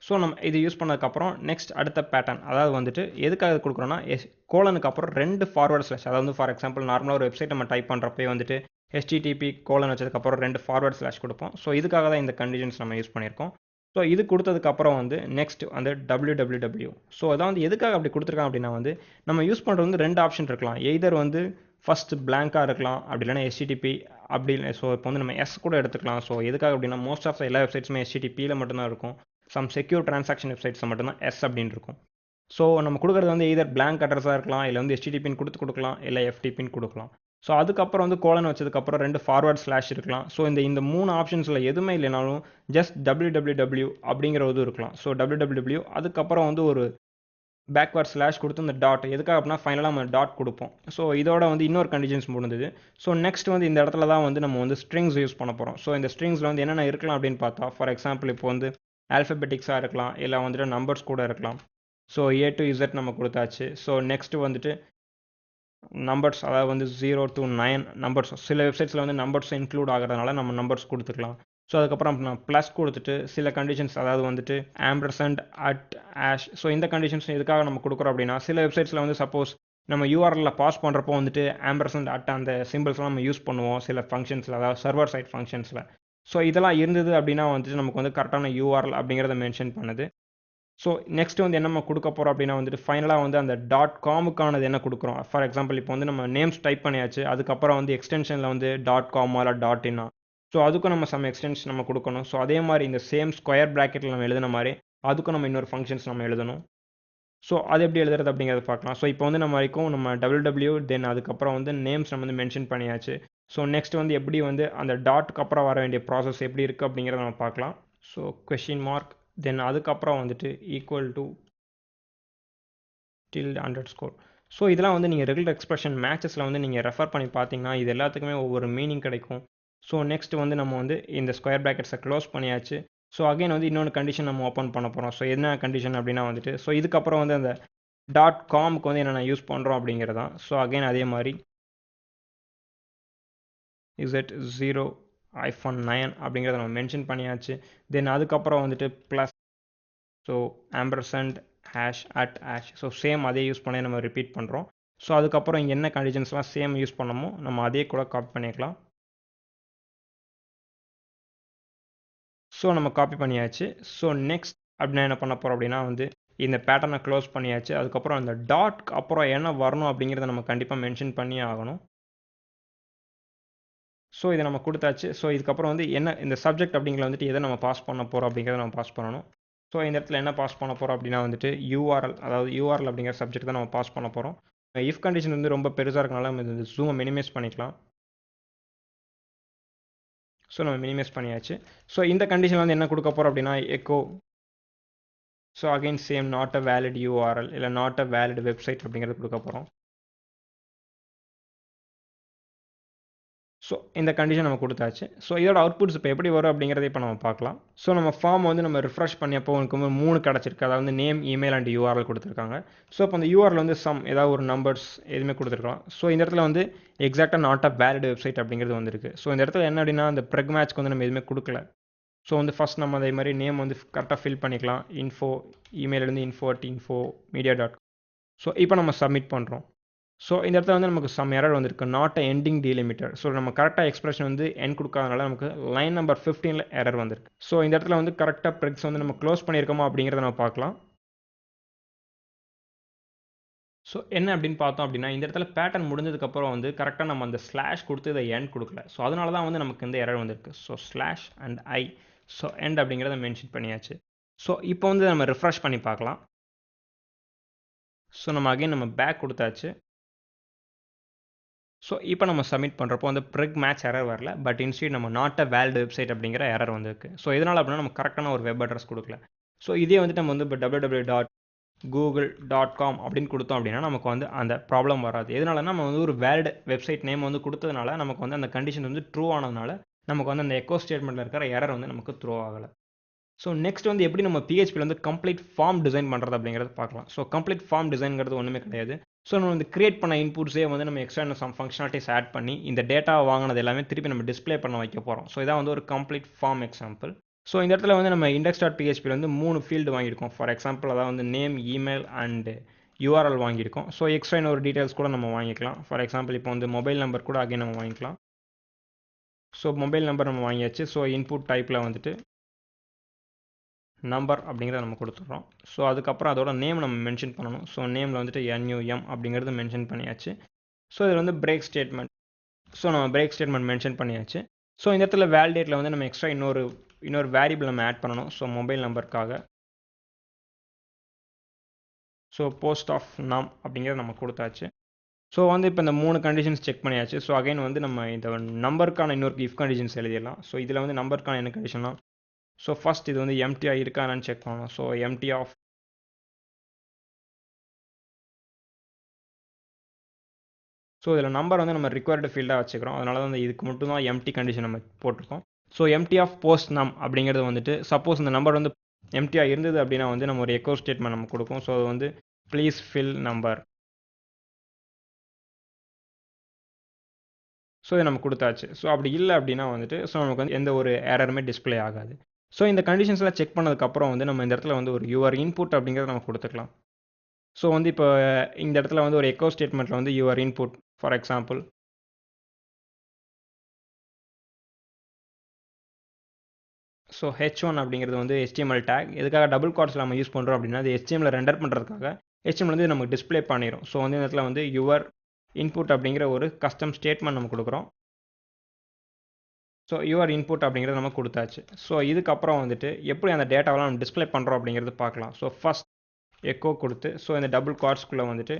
So நம்ம இது யூஸ் பண்ணதுக்கப்புறம் நெக்ஸ்ட் அடுத்த பேட்டர்ன், அதாவது வந்துட்டு எதுக்காக கொடுக்குறோன்னா கோலனுக்கு அப்புறம் 2 ஃபார்வர்ட் ஸ்லாஷ், அதாவது ஃபார் எக்ஸாம்பிள் நார்மலாக ஒரு வெப்சைட் நம்ம டைப் பண்ணுறப்பே வந்துட்டு HTTP கோலன் வச்சதுக்கப்புறம் 2 ஃபார்வர்ட் ஸ்லாஷ் கொடுப்போம். ஸோ இதுக்காக தான் இந்த கண்டிஷன்ஸ் நம்ம யூஸ் பண்ணியிருக்கோம். ஸோ இது கொடுத்ததுக்கப்புறம் வந்து நெக்ஸ்ட் வந்து www. ஸோ அதான் வந்து எதுக்காக அப்படி கொடுத்துருக்காங்க அப்படின்னா வந்து நம்ம யூஸ் பண்ணுறது வந்து 2 ஆப்ஷன் இருக்கலாம். எய்தர் வந்து ஃபஸ்ட் பிளாங்காக இருக்கலாம், அப்படி இல்லைனா HTTP அப்படி இல்லை. ஸோ இப்போ வந்து நம்ம S கூட எடுத்துக்கலாம். ஸோ எதுக்காக அப்படின்னா மோஸ்ட் ஆஃப் எல்லா வெப்சைட்ஸுமே HTTPயில் மட்டும்தான் இருக்கும். சம் செக்யூர் டிரான்சாக்ஷன் வெப்சைட்ஸை மட்டும்தான் S அப்படின்னு இருக்கும். ஸோ நம்ம கொடுக்குறது வந்து எய்தர் பிளாங்க் அட்ரஸாக இருக்கலாம், இல்லை வந்து HTTPன்னு கொடுக்கலாம், இல்லை FTPன்னு கொடுக்கலாம். ஸோ அதுக்கப்புறம் வந்து கோலன் வச்சதுக்கப்புறம் 2 ஃபார்வர்ட் ஸ்லாஷ் இருக்கலாம். ஸோ இந்த 3 ஆப்ஷன்ஸில் எதுவுமே இல்லைனாலும் ஜஸ்ட் www அப்படிங்கிற இது இருக்கலாம். ஸோ www அதுக்கப்புறம் வந்து ஒரு பேக்வர்ட் ஸ்லாஷ் கொடுத்து இந்த டாட் எதுக்காக அப்படின்னா ஃபைனலாக நம்ம டாட் கொடுப்போம். ஸோ இதோட வந்து இன்னொரு கண்டிஷன்ஸ் முடிந்தது. ஸோ நெக்ஸ்ட் வந்து இந்த இடத்துல தான் வந்து நம்ம வந்து ஸ்ட்ரிங்ஸ் யூஸ் பண்ண போகிறோம். ஸோ இந்த ஸ்ட்ரிங்ஸில் வந்து என்னென்ன இருக்கலாம் அப்படின்னு பார்த்தா, ஃபார் எக்ஸாம்பிள் இப்போ வந்து ஆல்ஃபபெட்டிக்ஸாக இருக்கலாம், இல்லை வந்துட்டு நம்பர்ஸ் கூட இருக்கலாம். ஸோ A to Z நம்ம கொடுத்தாச்சு. ஸோ நெக்ஸ்ட் வந்துட்டு நம்பர்ஸ், அதாவது வந்து 0 to 9 நம்பர்ஸ். சில வெப்சைட்ஸில் வந்து நம்பர்ஸ் இன்க்ளூட் ஆகிறதுனால நம்ம நம்பர்ஸ் கொடுத்துக்கலாம். ஸோ அதுக்கப்புறம் நான் ப்ளஸ் கொடுத்துட்டு சில கண்டிஷன்ஸ், அதாவது வந்துட்டு ஆம்பர்சண்ட் அட் ஆஷ். ஸோ இந்த கண்டிஷன்ஸ் எதுக்காக நம்ம கொடுக்குறோம் அப்படின்னா, சில வெப்சைட்ஸில் வந்து சப்போஸ் நம்ம யூஆர்எல்ல பாஸ் பண்ணுறப்போ வந்துட்டு ஆம்பர்சண்ட் அட் அந்த சிம்பிள்ஸ்லாம் நம்ம யூஸ் பண்ணுவோம் சில ஃபங்க்ஷன்ஸில், அதாவது சர்வர் சைட் ஃபங்க்ஷன்ஸில். ஸோ இதெல்லாம் இருந்தது அப்படின்னா வந்துட்டு நமக்கு வந்து கரெக்டான யூஆர்எல் அப்படிங்கிறத மென்ஷன் பண்ணுது. ஸோ நெக்ஸ்ட் வந்து என்ன நம்ம கொடுக்க போகிறோம் அப்படின்னா வந்துட்டு ஃபைனலாக வந்து அந்த .comக்கானது என்ன கொடுக்குறோம். ஃபார் எக்ஸாம்பிள் இப்போ வந்து நம்ம நேம்ஸ் டைப் பண்ணியாச்சு, அதுக்கப்புறம் வந்து எக்ஸ்டென்ஷனில் வந்து .com இல்லை .in. ஸோ அதுக்கும் நம்ம சம் எக்ஸ்டென்ஷன் நம்ம கொடுக்கணும். ஸோ அதே மாதிரி இந்த சேம் ஸ்கொயர் ப்ராக்கெட்டில் நம்ம எழுதின மாதிரி அதுக்கும் நம்ம இன்னொரு ஃபங்க்ஷன்ஸ் நம்ம எழுதணும். ஸோ அது எப்படி எழுதுறது அப்படிங்கிறத பார்க்கலாம். ஸோ இப்போ வந்து நம்ம வரைக்கும் நம்ம www தென் அதுக்கப்புறம் வந்து நேம்ஸ் நம்ம வந்து மென்ஷன் பண்ணியாச்சு. ஸோ நெக்ஸ்ட் வந்து எப்படி வந்து அந்த டாட்டுக்கு அப்புறம் வர வேண்டிய ப்ராசஸ் எப்படி இருக்குது அப்படிங்கிறத நம்ம பார்க்கலாம். ஸோ கொஷின் மார்க் தென் அதுக்கப்புறம் வந்துட்டு ஈக்குவல் டு tilde_. ஸோ இதெல்லாம் வந்து நீங்கள் ரெகுலர் எக்ஸ்பிரஷன் மேட்சஸில் வந்து நீங்கள் ரெஃபர் பண்ணி பார்த்தீங்கன்னா இது எல்லாத்துக்குமே ஒவ்வொரு மீனிங் கிடைக்கும். ஸோ நெக்ஸ்ட் வந்து நம்ம வந்து இந்த ஸ்கொயர் ப்ராக்கெட்ஸை க்ளோஸ் பண்ணியாச்சு. ஸோ அகைன் வந்து இன்னொன்று கண்டிஷன் நம்ம ஓப்பன் பண்ண போகிறோம். ஸோ என்ன கண்டிஷன் அப்படின்னா வந்துட்டு, ஸோ இதுக்கப்புறம் வந்து அந்த .comக்கு வந்து என்னென்ன யூஸ் பண்ணுறோம் அப்படிங்கிறதான். ஸோ அகைன் அதே மாதிரி z0-9 அப்படிங்கிறத நம்ம மென்ஷன் பண்ணியாச்சு. தென் அதுக்கப்புறம் வந்துட்டு plus, so ampersand hash at hash. So same அதே யூஸ் பண்ணி நம்ம ரிப்பீட் பண்ணுறோம். ஸோ அதுக்கப்புறம் இங்கே என்ன கண்டிஷன்ஸ்லாம் சேம் யூஸ் பண்ணமோ நம்ம அதே கூட காப்பி பண்ணிக்கலாம். ஸோ நம்ம காப்பி பண்ணியாச்சு. ஸோ நெக்ஸ்ட் அப்படின்னா என்ன பண்ண போகிறோம் அப்படின்னா வந்து இந்த பேட்டர்னை க்ளோஸ் பண்ணியாச்சு. அதுக்கப்புறம் அந்த டாட்க்கு அப்புறம் என்ன வரணும் அப்படிங்கிறத நம்ம கண்டிப்பாக மென்ஷன் பண்ணியே ஆகணும். ஸோ இதை நம்ம கொடுத்தாச்சு. ஸோ இதுக்கப்புறம் வந்து என்ன இந்த சப்ஜெக்ட் அப்படிங்கிற வந்துட்டு எதை நம்ம பாஸ் பண்ண போகிறோம் அப்படிங்கிறத நம்ம பாஸ் பண்ணணும். ஸோ இந்த இடத்துல என்ன பாஸ் பண்ண போகிறோம் அப்படின்னா வந்துட்டு யூஆர்எல், அதாவது யூஆர்எல் அப்படிங்கிற சப்ஜெக்ட் தான் நம்ம பாஸ் பண்ண போகிறோம். இஃப் கண்டிஷன் வந்து ரொம்ப பெருசாக இருக்கனால நம்ம இந்த ஜூமை மினிமைஸ் பண்ணிக்கலாம். ஸோ நம்ம மினிமைஸ் பண்ணியாச்சு. ஸோ இந்த கண்டிஷன் வந்து என்ன கொடுக்க போகிறோம் அப்படின்னா echo. So again same not a valid URL இல்லை நாட் அ வேலிட் வெப்சைட் அப்படிங்கிறது கொடுக்க போகிறோம். ஸோ இந்த கண்டிஷன் நம்ம கொடுத்தாச்சு. ஸோ இதோட அவுட்புட்ஸ் இப்போ எப்படி வரும் அப்படிங்கிறத இப்போ நம்ம பார்க்கலாம். ஸோ நம்ம ஃபார்ம் வந்து நம்ம ரிஃப்ரெஷ் பண்ணியப்போ உங்களுக்கு வந்து 3 கிடச்சிருக்கு. அதாவது நேம், இமெயில் அண்ட் யூஆர்எல் கொடுத்துருக்காங்க. ஸோ இப்போ அந்த யூஆர்எல் வந்து சம் ஏதாவது ஒரு நம்பர்ஸ் எதுவுமே கொடுத்துருக்கலாம். ஸோ இந்த இடத்துல வந்து எக்ஸாக்டாக நாட் அ வேலிட் வெப்சைட் அப்படிங்கிறது வந்திருக்கு. ஸோ இந்த இடத்துல என்ன அப்படின்னா அந்த ப்ரெக் மேட்ச்க்கு வந்து நம்ம எதுவுமே கொடுக்கல. ஸோ வந்து ஃபஸ்ட் நம்ம அதே மாதிரி நேம் வந்து கரெக்டாக ஃபில் பண்ணிக்கலாம். இன்ஃபோ, இமெயில் வந்து info@infomedia.com. ஸோ இப்போ நம்ம சப்மிட் பண்ணுறோம். ஸோ இந்த இடத்துல வந்து நமக்கு சம் எரர் வந்திருக்கு, not a ending delimiter. So நம்ம கரெக்டாக எக்ஸ்பிரஷன் வந்து எண்ட் கொடுக்காதனால நமக்கு லைன் நம்பர் 15ல் எரர் வந்திருக்கு. ஸோ இந்த இடத்துல வந்து கரெக்டாக ப்ரெக்ஸ் வந்து நம்ம க்ளோஸ் பண்ணியிருக்கோமா அப்படிங்கிறத நம்ம பார்க்கலாம். ஸோ என்ன அப்படின்னு பார்த்தோம் அப்படின்னா இந்த இடத்துல பேட்டர்ன் முடிஞ்சதுக்கப்புறம் வந்து கரெக்டாக நம்ம அந்த ஸ்லாஷ் கொடுத்து இதை எண்ட் கொடுக்கல. ஸோ அதனால தான் வந்து நமக்கு இந்த எரர் வந்திருக்கு. So slash and I, so end அப்படிங்கிறத மென்ஷன் பண்ணியாச்சு. ஸோ இப்போ வந்து நம்ம ரிஃப்ரெஷ் பண்ணி பார்க்கலாம். ஸோ நம்ம அகைன் நம்ம பேக் கொடுத்தாச்சு. ஸோ இப்போ நம்ம சப்மிட் பண்ணுறப்போ வந்து ப்ரெக் மேட்ச் எரர் வரல, பட் இன்ஸ்டீட் நம்ம நாட் அ வேலிட் வெப்சைட் அப்படிங்கிற எரர் வந்திருக்கு. ஸோ இதனால் அப்படின்னா நம்ம கரெக்டான ஒரு வெப் அட்ரஸ் கொடுக்கல. ஸோ இதே வந்துட்டு நம்ம வந்து இப்போ www.google.com அப்படின்னு கொடுத்தோம் அப்படின்னா நமக்கு வந்து அந்த ப்ராப்ளம் வராது. எதனாலனா நம்ம வந்து ஒரு வேலிட் வெப்சைட் நேம் வந்து கொடுத்ததுனால நமக்கு வந்து அந்த கண்டிஷன் வந்து ட்ரூ ஆனதுனால நமக்கு வந்து அந்த எக்கோ ஸ்டேட்மெண்ட்டில் இருக்கிற எரர் வந்து நமக்கு த்ரோ ஆகலை. ஸோ நெக்ஸ்ட் வந்து எப்படி நம்ம பிஹெச்பியில் வந்து கம்ப்ளீட் ஃபார்ம் டிசைன் பண்ணுறது அப்படிங்கிறத பார்க்கலாம். ஸோ கம்ப்ளீட் ஃபார்ம் டிசைன்கிறது ஒன்றுமே கிடையாது. ஸோ நம்ம வந்து கிரியேட் பண்ண இன்புட்ஸே வந்து நம்ம எக்ஸ்ட்ரா சம் ஃபங்க்ஷனாலிட்டிஸ் ஆட் பண்ணி இந்த டேட்டா வாங்கினது எல்லாமே திருப்பி நம்ம டிஸ்பிளே பண்ண வைக்க போகிறோம். ஸோ இதான் வந்து ஒரு கம்ப்ளீட் ஃபார்ம் எக்ஸாம்பிள். ஸோ இந்த இடத்துல வந்து நம்ம index.phpயில் வந்து 3 ஃபீல்டு வாங்கியிருக்கோம். ஃபார் எக்ஸாம்பிள் அதாவது வந்து நேம், இமெயில் அண்ட் யூஆர்எல் வாங்கியிருக்கோம். ஸோ எக்ஸ்ட்ரா இன்னொரு டீட்டெயில்ஸ் கூட நம்ம வாங்கிக்கலாம். ஃபார் எக்ஸாம்பிள் இப்போ வந்து மொபைல் நம்பர் கூட அகைன் நம்ம வாங்கிக்கலாம். ஸோ மொபைல் நம்பர் நம்ம வாங்கியாச்சு. ஸோ இன்புட் டைப்பில் வந்துட்டு நம்பர் அப்படிங்கிறத நம்ம கொடுத்துட்றோம். ஸோ அதுக்கப்புறம் அதோட நேம் நம்ம மென்ஷன் பண்ணணும். ஸோ நேமில் வந்துட்டு NUM அப்படிங்கிறது மென்ஷன் பண்ணியாச்சு. ஸோ இதில் வந்து பிரேக் ஸ்டேட்மெண்ட். ஸோ நம்ம பிரேக் ஸ்டேட்மெண்ட் மென்ஷன் பண்ணியாச்சு. ஸோ இந்த இடத்துல வேலிடேட்டில் வந்து நம்ம எக்ஸ்ட்ரா இன்னொரு வேரியபிள் நம்ம ஆட் பண்ணணும். ஸோ மொபைல் நம்பருக்காக ஸோ போஸ்ட் ஆஃப் நம் அப்படிங்கிறத நம்ம கொடுத்தாச்சு. ஸோ வந்து இப்போ இந்த 3 கண்டிஷன்ஸ் செக் பண்ணியாச்சு. ஸோ அகைன் வந்து நம்ம இந்த நம்பருக்கான இன்னொரு இஃப் கண்டிஷன்ஸ் எழுதிடலாம். ஸோ இதில் வந்து நம்பருக்கான என்ன கண்டிஷன்னா, ஸோ ஃபர்ஸ்ட் இது வந்து எம்டியாக இருக்கா என்னன்னு செக் பண்ணணும். ஸோ எம்டி ஆஃப், ஸோ இதில் நம்பர் வந்து நம்ம ரிக்வயர்டு ஃபீல்டாக வச்சுக்கிறோம். அதனால தான் வந்து இதுக்கு மட்டும் தான் எம்டி கண்டிஷன் நம்ம போட்டிருக்கோம். ஸோ எம்டி ஆஃப் போஸ்ட் நம் அப்படிங்கிறது வந்துட்டு சப்போஸ் இந்த நம்பர் வந்து எம்டியாக இருந்தது அப்படின்னா வந்து நம்ம ஒரு எக்கோ ஸ்டேட்மெண்ட் நம்ம கொடுக்கும். ஸோ அது வந்து ப்ளீஸ் ஃபில் நம்பர். ஸோ இதை நம்ம கொடுத்தாச்சு. ஸோ அப்படி இல்லை அப்படின்னா வந்துட்டு ஸோ நமக்கு வந்து எந்த ஒரு ஏரருமே டிஸ்பிளே ஆகாது. ஸோ இந்த கண்டிஷன்ஸ்லாம் செக் பண்ணதுக்கப்புறம் வந்து நம்ம இந்த இடத்துல வந்து ஒரு யுவர் இன்புட் அப்படிங்கிறத நம்ம கொடுத்துக்கலாம். ஸோ வந்து இப்போ இந்த இடத்துல வந்து ஒரு எக்கோ ஸ்டேட்மெண்ட்டில் வந்து your input for example, so H1 அப்படிங்கிறது வந்து HTML டேக். எதுக்காக டபுள் கார்ட்ஸில் நம்ம யூஸ் பண்ணுறோம் அப்படின்னா அது HTML ரெண்டர் பண்ணுறதுக்காக HTML வந்து நமக்கு டிஸ்பிளே பண்ணிடும். ஸோ வந்து இந்த இடத்துல வந்து யுவர் இன்புட் அப்படிங்கிற ஒரு கஸ்டம் ஸ்டேட்மெண்ட் நம்ம கொடுக்குறோம். ஸோ யுவர் இன்புட் அப்படிங்கிறது நம்ம கொடுத்தாச்சு. ஸோ இதுக்கப்புறம் வந்துட்டு எப்படி அந்த டேட்டாவெலாம் நம்ம டிஸ்பிளே பண்ணுறோம் அப்படிங்கிறது பார்க்கலாம். ஸோ ஃபஸ்ட் எக்கோ கொடுத்து ஸோ இந்த டபுள் கார்ட்ஸ்குள்ளே வந்துட்டு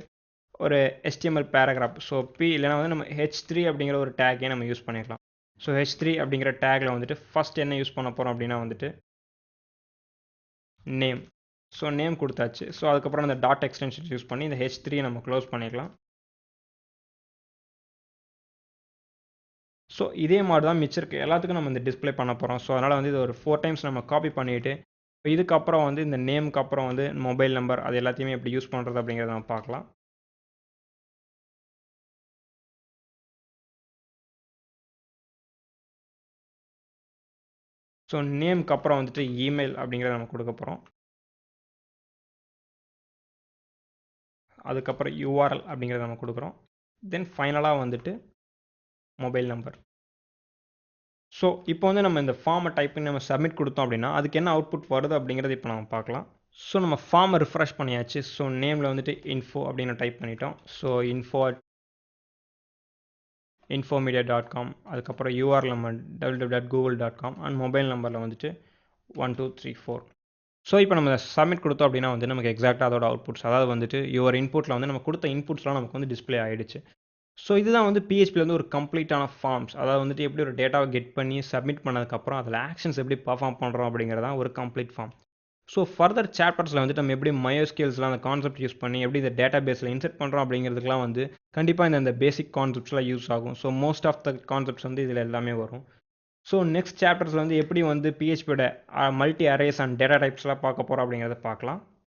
ஒரு HTML பேராகிராஃப், ஸோ இல்லைனா வந்து நம்ம H3 அப்படிங்கிற ஒரு டேக்கே நம்ம யூஸ் பண்ணிடலாம். ஸோ H3 அப்படிங்கிற டேக்கில் வந்துட்டு ஃபஸ்ட் என்ன யூஸ் பண்ண போகிறோம் அப்படின்னா வந்துட்டு நேம். ஸோ நேம் கொடுத்தாச்சு. ஸோ அதுக்கப்புறம் அந்த டாட் எக்ஸ்டென்ஷன் யூஸ் பண்ணி இந்த H3 நம்ம க்ளோஸ் பண்ணிக்கலாம். ஸோ இதே மாதிரி தான் மிச்சம் இருக்குது எல்லாத்துக்கும் நம்ம இந்த டிஸ்பிளே பண்ண போகிறோம். ஸோ அதனால் வந்து இது ஒரு 4 டைம்ஸ் நம்ம காப்பி பண்ணிவிட்டு இதுக்கப்புறம் வந்து இந்த நேமுக்கு அப்புறம் வந்து மொபைல் நம்பர் அது எல்லாத்தையுமே எப்படி யூஸ் பண்ணுறது அப்படிங்கிறத நம்ம பார்க்கலாம். ஸோ நேமுக்கு அப்புறம் வந்துட்டு இமெயில் அப்படிங்கிறத நம்ம கொடுக்க போகிறோம். அதுக்கப்புறம் URL அப்படிங்கிறத நம்ம கொடுக்குறோம். தென் ஃபைனலாக வந்துட்டு மொபைல் நம்பர். ஸோ இப்போ வந்து நம்ம இந்த ஃபார்மை டைப் பண்ணி நம்ம சப்மிட் கொடுத்தோம் அப்படின்னா அதுக்கு என்ன அவுட்புட் வருது அப்படிங்கிறது இப்போ நம்ம பார்க்கலாம். ஸோ நம்ம ஃபார்மை ரிஃப்ரெஷ் பண்ணியாச்சு. ஸோ நேமில் வந்துட்டு இன்ஃபோ அப்படின்னு டைப் பண்ணிட்டோம். ஸோ infomedia.com, அதுக்கப்புறம் URL நம்ம www.google.com அண்ட் மொபைல் நம்பரில் வந்துட்டு 1234. ஸோ இப்போ நம்ம சப்மிட் கொடுத்தோம் அப்படின்னா வந்து நமக்கு எக்ஸாக்டாக அதோட அவுட்புட்ஸ், அதாவது வந்துட்டு யுவர் இன்புட்டில் வந்து நம்ம கொடுத்த இன்புட்ஸ்லாம் நமக்கு வந்து டிஸ்பிளே ஆகிடுச்சு. ஸோ இதுதான் வந்து பிஹெச்பியில் வந்து ஒரு கம்ப்ளீட்டான ஃபார்ம்ஸ், அதாவது வந்துட்டு எப்படி ஒரு டேட்டாவை கெட் பண்ணி சப்மிட் பண்ணதுக்கப்புறம் அதில் ஆக்ஷன்ஸ் எப்படி பர்ஃபார்ம் பண்ணுறோம் அப்படிங்கிறதான் ஒரு கம்ப்ளீட் ஃபார்ம். ஸோ ஃபர்தர் சாப்டர்ஸில் வந்துட்டு நம்ம எப்படி MySQLஸ்லாம் அந்த கான்செப்ட் யூஸ் பண்ணி எப்படி இந்த டேட்டா பேஸில் இன்செர்ட் பண்ணுறோம் அப்படிங்கிறதுக்குலாம் வந்து கண்டிப்பாக இந்த பேசிக் கான்செப்ட்ஸ்லாம் யூஸ் ஆகும். So most of the concepts வந்து இதில் எல்லாமே வரும். ஸோ நெக்ஸ்ட் சாப்டர்ஸில் வந்து எப்படி வந்து பிஹெச்பியோட மல்டி அரேஸ் அண்ட் டேட்டா டைப்ஸ்லாம் பார்க்க போகிறோம் அப்படிங்கிறத பார்க்கலாம்.